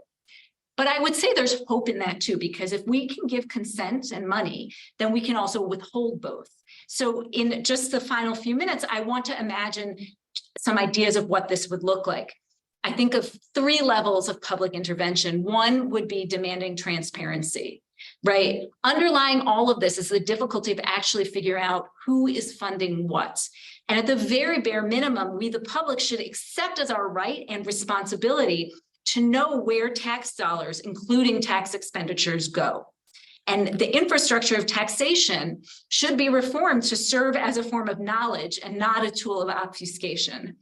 But I would say there's hope in that too, because if we can give consent and money, then we can also withhold both. So in just the final few minutes, I want to imagine some ideas of what this would look like. I think of 3 levels of public intervention. One would be demanding transparency, right? Underlying all of this is the difficulty of actually figuring out who is funding what. And at the very bare minimum, we, the public, should accept as our right and responsibility to know where tax dollars, including tax expenditures, go. And the infrastructure of taxation should be reformed to serve as a form of knowledge and not a tool of obfuscation.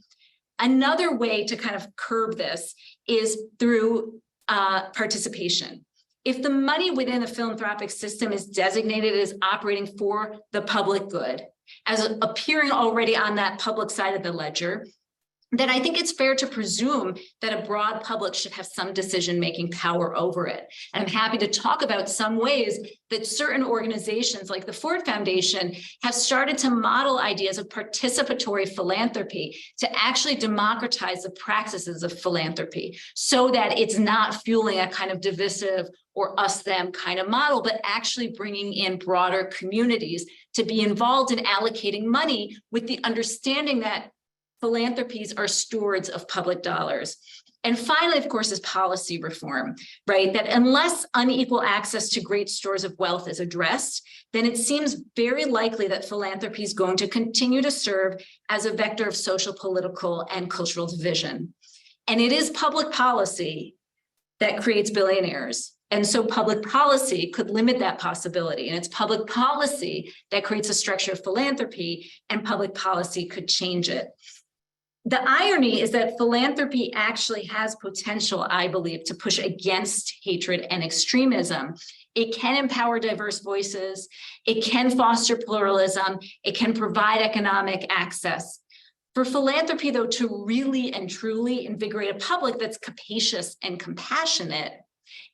Another way to kind of curb this is through participation. If the money within a philanthropic system is designated as operating for the public good, as appearing already on that public side of the ledger, then I think it's fair to presume that a broad public should have some decision-making power over it. And I'm happy to talk about some ways that certain organizations like the Ford Foundation have started to model ideas of participatory philanthropy to actually democratize the practices of philanthropy so that it's not fueling a kind of divisive or us-them kind of model, but actually bringing in broader communities to be involved in allocating money with the understanding that philanthropies are stewards of public dollars. And finally, of course, is policy reform, right? That unless unequal access to great stores of wealth is addressed, then it seems very likely that philanthropy is going to continue to serve as a vector of social, political, and cultural division. And it is public policy that creates billionaires. And so public policy could limit that possibility. And it's public policy that creates a structure of philanthropy, and public policy could change it. The irony is that philanthropy actually has potential, I believe, to push against hatred and extremism. It can empower diverse voices. It can foster pluralism. It can provide economic access. For philanthropy, though, to really and truly invigorate a public that's capacious and compassionate,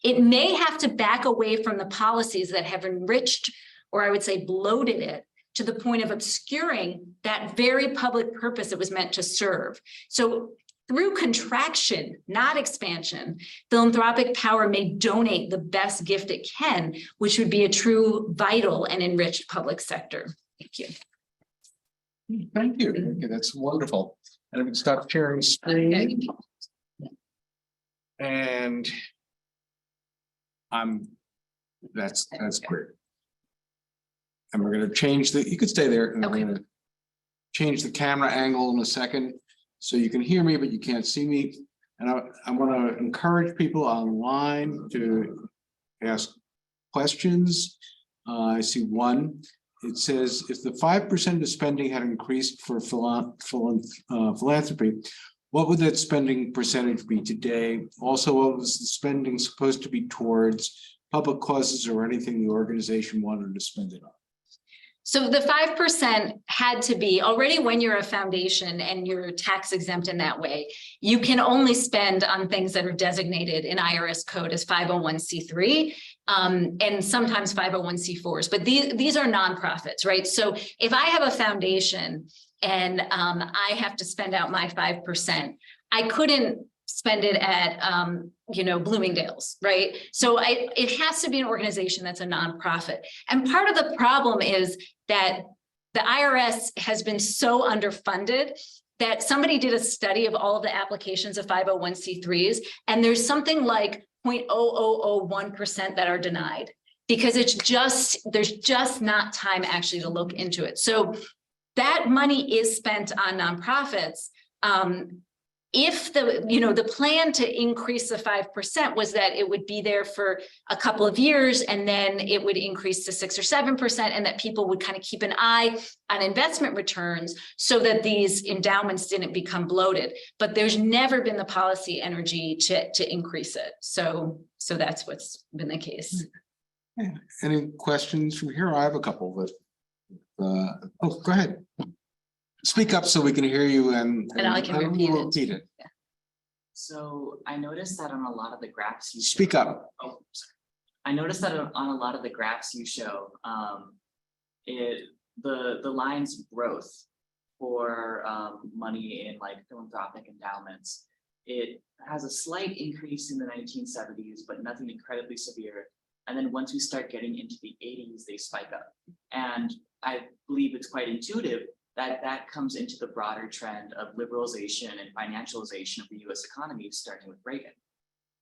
it may have to back away from the policies that have enriched, or I would say bloated it, to the point of obscuring that very public purpose it was meant to serve. So through contraction, not expansion, philanthropic power may donate the best gift it can, which would be a true, vital, and enriched public sector. Thank you. Thank you. Okay, that's wonderful. And we can stop sharing screen. And that's great. And we're going to change you could stay there, and Okay. we're going to change the camera angle in a second so you can hear me, but you can't see me. And I want to encourage people online to ask questions. I see one. It says, if the 5% of spending had increased for philanthropy, what would that spending percentage be today? Also, what was the spending supposed to be towards public causes or anything the organization wanted to spend it on? So the 5% had to be already, when you're a foundation and you're tax exempt in that way, you can only spend on things that are designated in IRS code as 501c3 and sometimes 501c4s, but these are nonprofits, right? So if I have a foundation and I have to spend out my 5%, I couldn't spend it at Bloomingdale's, right? So it has to be an organization that's a nonprofit. And part of the problem is that the IRS has been so underfunded that somebody did a study of all of the applications of 501c3s, and there's something like 0.0001% that are denied because there's just not time actually to look into it. So that money is spent on nonprofits. If the plan to increase the 5% was that it would be there for a couple of years and then it would increase to 6 or 7%, and that people would kind of keep an eye on investment returns so that these endowments didn't become bloated. But there's never been the policy energy to increase it. So that's what's been the case. Yeah. Any questions from here? I have a couple, but go ahead. Speak up so we can hear you, and I can repeat it. Yeah. So I noticed that on a lot of the graphs you Speak up. Oh, sorry. I noticed that on a lot of the graphs you show, the lines of growth for money in like philanthropic endowments, it has a slight increase in the 1970s, but nothing incredibly severe. And then once we start getting into the 80s, they spike up. And I believe it's quite intuitive that comes into the broader trend of liberalization and financialization of the US economy, starting with Reagan.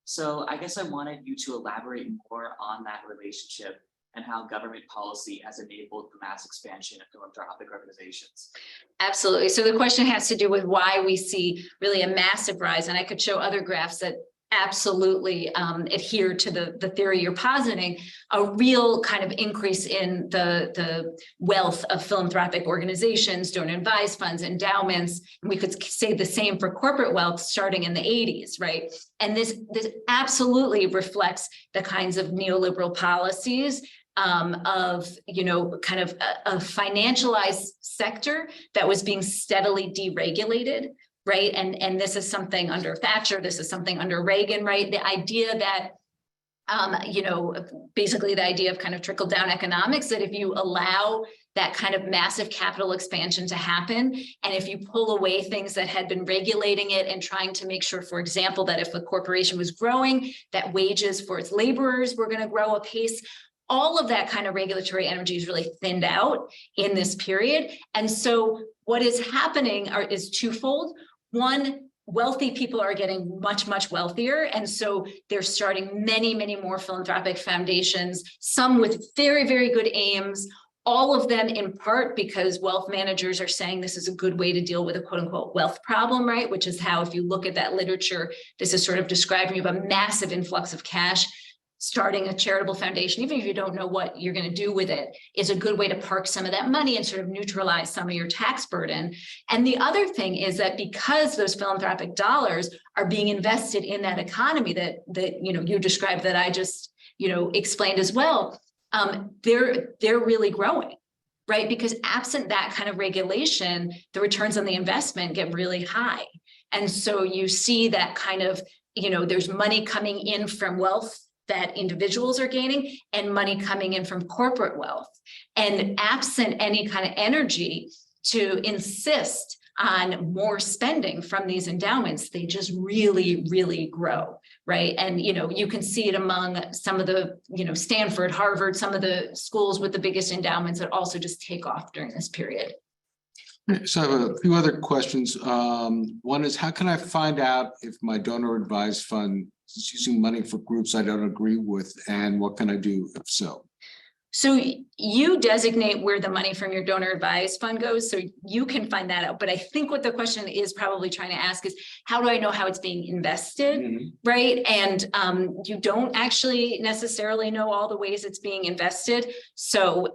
So I guess I wanted you to elaborate more on that relationship and how government policy has enabled the mass expansion of philanthropic organizations. Absolutely. So the question has to do with why we see really a massive rise. And I could show other graphs that absolutely adhere to the theory you're positing, a real kind of increase in the wealth of philanthropic organizations, donor advised funds, endowments. And we could say the same for corporate wealth starting in the 80s, right? And this absolutely reflects the kinds of neoliberal policies of kind of a financialized sector that was being steadily deregulated right? And this is something under Thatcher, this is something under Reagan, right? The idea that basically the idea of kind of trickle down economics, that if you allow that kind of massive capital expansion to happen, and if you pull away things that had been regulating it and trying to make sure, for example, that if a corporation was growing, that wages for its laborers were going to grow apace, all of that kind of regulatory energy is really thinned out in this period. And so what is happening is twofold. One, wealthy people are getting much, much wealthier. And so they're starting many, many more philanthropic foundations, some with very, very good aims, all of them in part because wealth managers are saying this is a good way to deal with a quote unquote wealth problem, right? Which is how, if you look at that literature, this is sort of describing a massive influx of cash. Starting a charitable foundation, even if you don't know what you're going to do with it, is a good way to park some of that money and sort of neutralize some of your tax burden. And the other thing is that because those philanthropic dollars are being invested in that economy that you described, that I just explained as well, they're really growing, right? Because absent that kind of regulation, the returns on the investment get really high. And so you see that kind of, there's money coming in from wealth that individuals are gaining and money coming in from corporate wealth. And absent any kind of energy to insist on more spending from these endowments, they just really, really grow, right? And, you can see it among some of the, Stanford, Harvard, some of the schools with the biggest endowments that also just take off during this period. So I have a few other questions. One is, how can I find out if my donor advised fund is using money for groups I don't agree with, and what can I do if so? So you designate where the money from your donor advised fund goes, so you can find that out. But I think what the question is probably trying to ask is, how do I know how it's being invested, right? And you don't actually necessarily know all the ways it's being invested. So,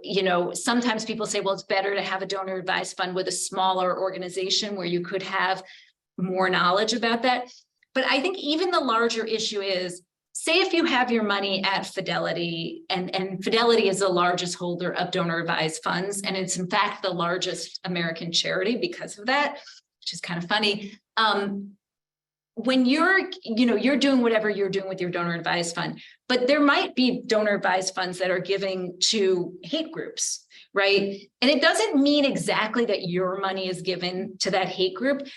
sometimes people say, well, it's better to have a donor advised fund with a smaller organization where you could have more knowledge about that. But I think even the larger issue is, say if you have your money at Fidelity, and Fidelity is the largest holder of donor advised funds, and it's in fact the largest American charity because of that, which is kind of funny. When you're doing whatever you're doing with your donor advised fund, but there might be donor advised funds that are giving to hate groups, right? And it doesn't mean exactly that your money is given to that hate group,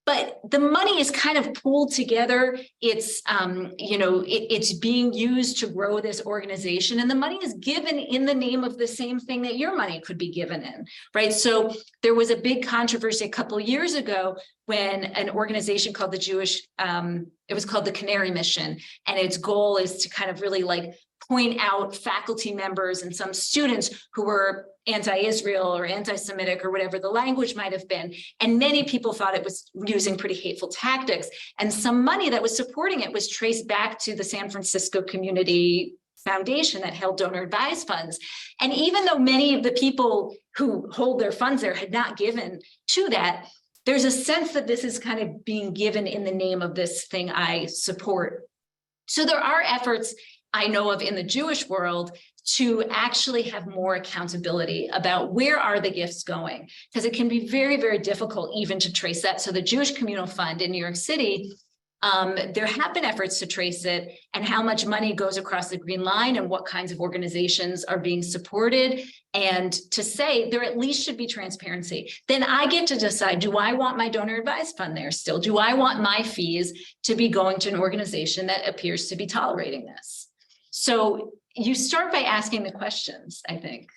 but the money is kind of pooled together. It's, it's being used to grow this organization, and the money is given in the name of the same thing that your money could be given in, right? So there was a big controversy a couple of years ago when an organization called it was called the Canary Mission, and its goal is to kind of really point out faculty members and some students who were anti-Israel or anti-Semitic or whatever the language might have been. And many people thought it was using pretty hateful tactics. And some money that was supporting it was traced back to the San Francisco Community Foundation that held donor advised funds. And even though many of the people who hold their funds there had not given to that, there's a sense that this is kind of being given in the name of this thing I support. So there are efforts I know of in the Jewish world to actually have more accountability about where are the gifts going, because it can be very, very difficult even to trace that. So the Jewish Communal Fund in New York City, there have been efforts to trace it and how much money goes across the green line and what kinds of organizations are being supported, and to say there at least should be transparency. Then I get to decide, do I want my donor advised fund there still? Do I want my fees to be going to an organization that appears to be tolerating this? So you start by asking the questions, I think.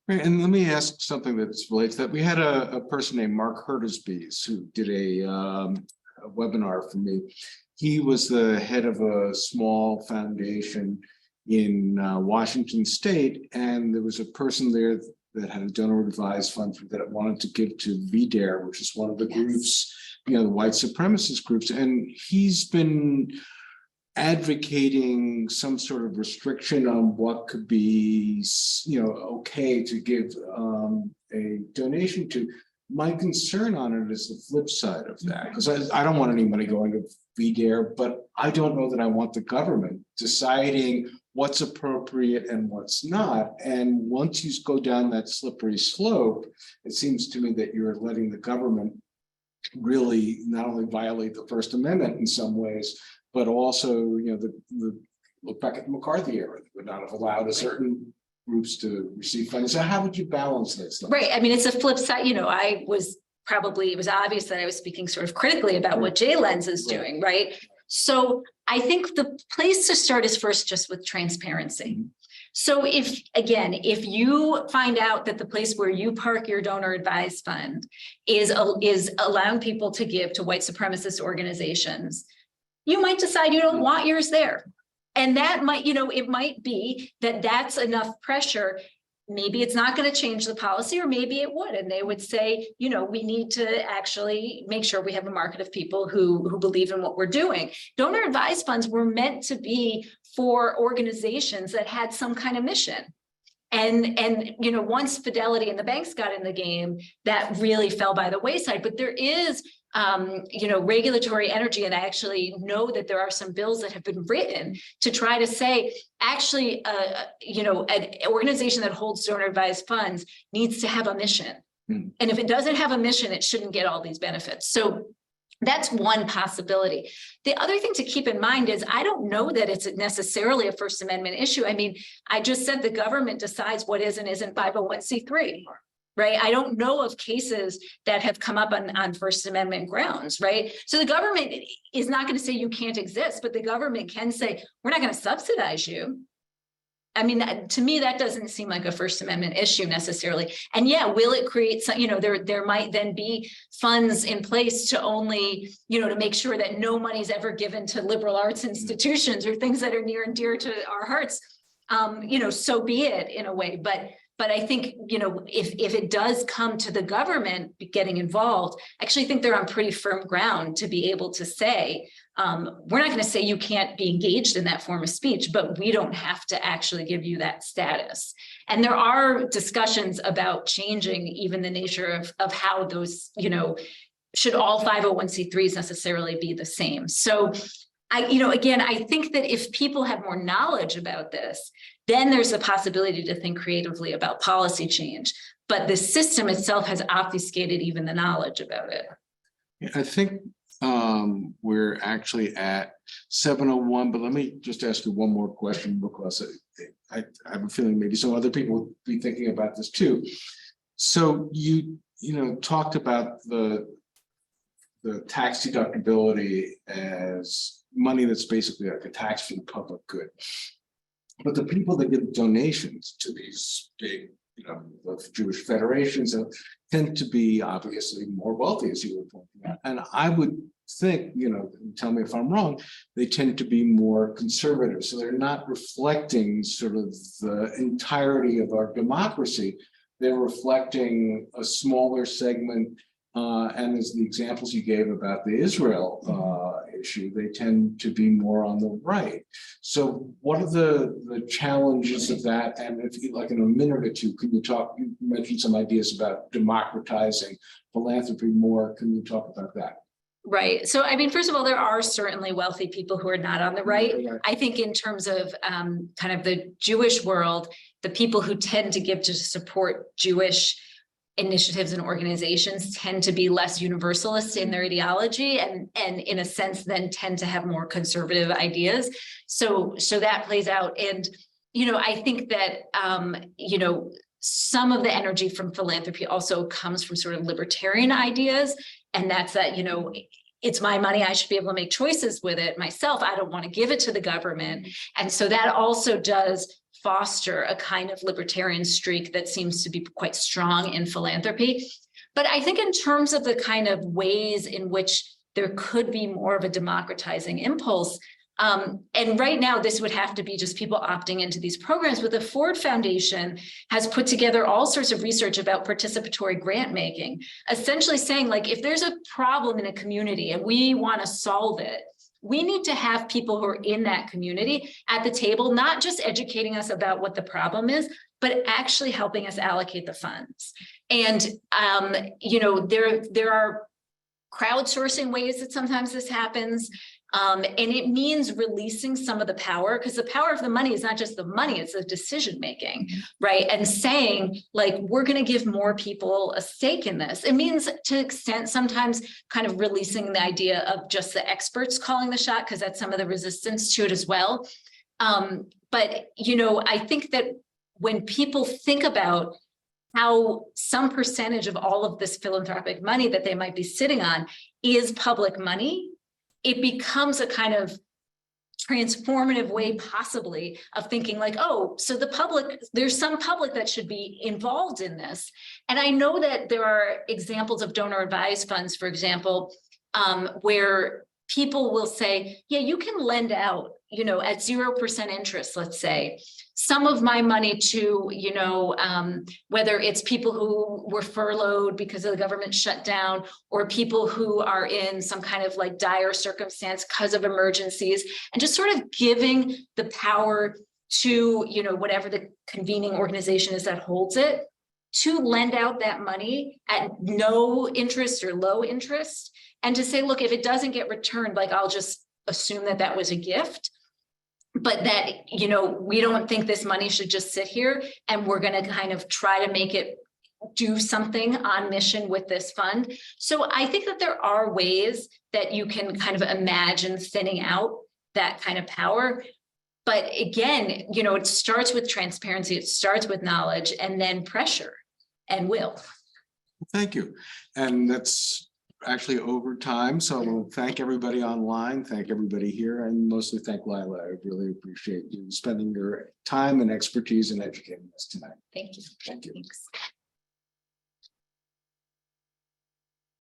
Right, and let me ask something that's related to that. We had a person named Mark Hurtisbees who did a webinar for me. He was the head of a small foundation in Washington State, and there was a person there that had a donor advised fund that wanted to give to VDARE, which is one of the groups, the white supremacist groups, and he's been advocating some sort of restriction on what could be, okay to give a donation to. My concern on it is the flip side of that, because I don't want anybody going to VDARE, but I don't know that I want the government deciding what's appropriate and what's not. And once you go down that slippery slope, it seems to me that you're letting the government really not only violate the First Amendment in some ways, but also, the look back at the McCarthy era, would not have allowed a certain groups to receive funding. So how would you balance those things? Right. I mean, it's a flip side. It was obvious that I was speaking sort of critically about what J-Lens is doing, right? So I think the place to start is first just with transparency. Mhm. So if you find out that the place where you park your donor advised fund is allowing people to give to white supremacist organizations, you might decide you don't want yours there. And that might, it might be that that's enough pressure. Maybe it's not going to change the policy, or maybe it would. And they would say, we need to actually make sure we have a market of people who believe in what we're doing. Donor advised funds were meant to be for organizations that had some kind of mission. And once Fidelity and the banks got in the game, that really fell by the wayside. But there is regulatory energy. And I actually know that there are some bills that have been written to try to say, actually, an organization that holds donor advised funds needs to have a mission. And if it doesn't have a mission, it shouldn't get all these benefits. So that's one possibility. The other thing to keep in mind is I don't know that it's necessarily a First Amendment issue. I mean, I just said the government decides what is and isn't 501c3. Right. I don't know of cases that have come up on First Amendment grounds. Right. So the government is not going to say you can't exist, but the government can say, we're not going to subsidize you. I mean, to me, that doesn't seem like a First Amendment issue necessarily. And yeah, will it create some, there might then be funds in place to only, to make sure that no money is ever given to liberal arts institutions or things that are near and dear to our hearts. So be it in a way. But I think, if it does come to the government getting involved, I actually think they're on pretty firm ground to be able to say, we're not going to say you can't be engaged in that form of speech, but we don't have to actually give you that status. And there are discussions about changing even the nature of how those, should all 501c3s necessarily be the same. So I think that if people have more knowledge about this, then there's a possibility to think creatively about policy change. But the system itself has obfuscated even the knowledge about it. I think we're actually at 7:01, but let me just ask you one more question, because I have a feeling maybe some other people will be thinking about this too. So you talked about the tax deductibility as money that's basically like a tax for the public good. But the people that give donations to these big, the Jewish federations tend to be obviously more wealthy, as you were pointing out. And I would think, tell me if I'm wrong, they tend to be more conservative. So they're not reflecting sort of the entirety of our democracy. They're reflecting a smaller segment. And as the examples you gave about the Israel issue, they tend to be more on the right. So what are the challenges of that? And if you like in a minute or two, you mentioned some ideas about democratizing philanthropy more. Can you talk about that? Right. So, I mean, first of all, there are certainly wealthy people who are not on the right. I think in terms of kind of the Jewish world, the people who tend to give to support Jewish initiatives and organizations tend to be less universalist in their ideology and in a sense then tend to have more conservative ideas. So that plays out. And, I think that, some of the energy from philanthropy also comes from sort of libertarian ideas. And that's that, it's my money. I should be able to make choices with it myself. I don't want to give it to the government. And so that also does foster a kind of libertarian streak that seems to be quite strong in philanthropy. But I think in terms of the kind of ways in which there could be more of a democratizing impulse, and right now this would have to be just people opting into these programs, but the Ford Foundation has put together all sorts of research about participatory grant making, essentially saying like, if there's a problem in a community and we want to solve it, we need to have people who are in that community at the table, not just educating us about what the problem is, but actually helping us allocate the funds. And, there are crowdsourcing ways that sometimes this happens. And it means releasing some of the power, because the power of the money is not just the money, it's the decision making, right? And saying, like, we're going to give more people a stake in this. It means to extent sometimes kind of releasing the idea of just the experts calling the shot, because that's some of the resistance to it as well. But, you know, I think that when people think about how some percentage of all of this philanthropic money that they might be sitting on is public money, it becomes a kind of transformative way possibly of thinking like, oh, so the public, there's some public that should be involved in this. And I know that there are examples of donor advised funds, for example, where people will say, yeah, you can lend out, you know, at 0% interest, let's say, some of my money to, you know, whether it's people who were furloughed because the government shut down, or people who are in some kind of like dire circumstance because of emergencies, and just sort of giving the power to, you know, whatever the convening organization is that holds it, to lend out that money at no interest or low interest. And to say, look, if it doesn't get returned, like, I'll just assume that that was a gift, but that, you know, we don't think this money should just sit here, and we're going to kind of try to make it do something on mission with this fund. So I think that there are ways that you can kind of imagine thinning out that kind of power. But again, you know, it starts with transparency, it starts with knowledge, and then pressure and will. Thank you. And that's actually over time. So thank everybody online, thank everybody here, and mostly thank Lila. I really appreciate you spending your time and expertise in educating us tonight. Thank you. Thank you. Thanks.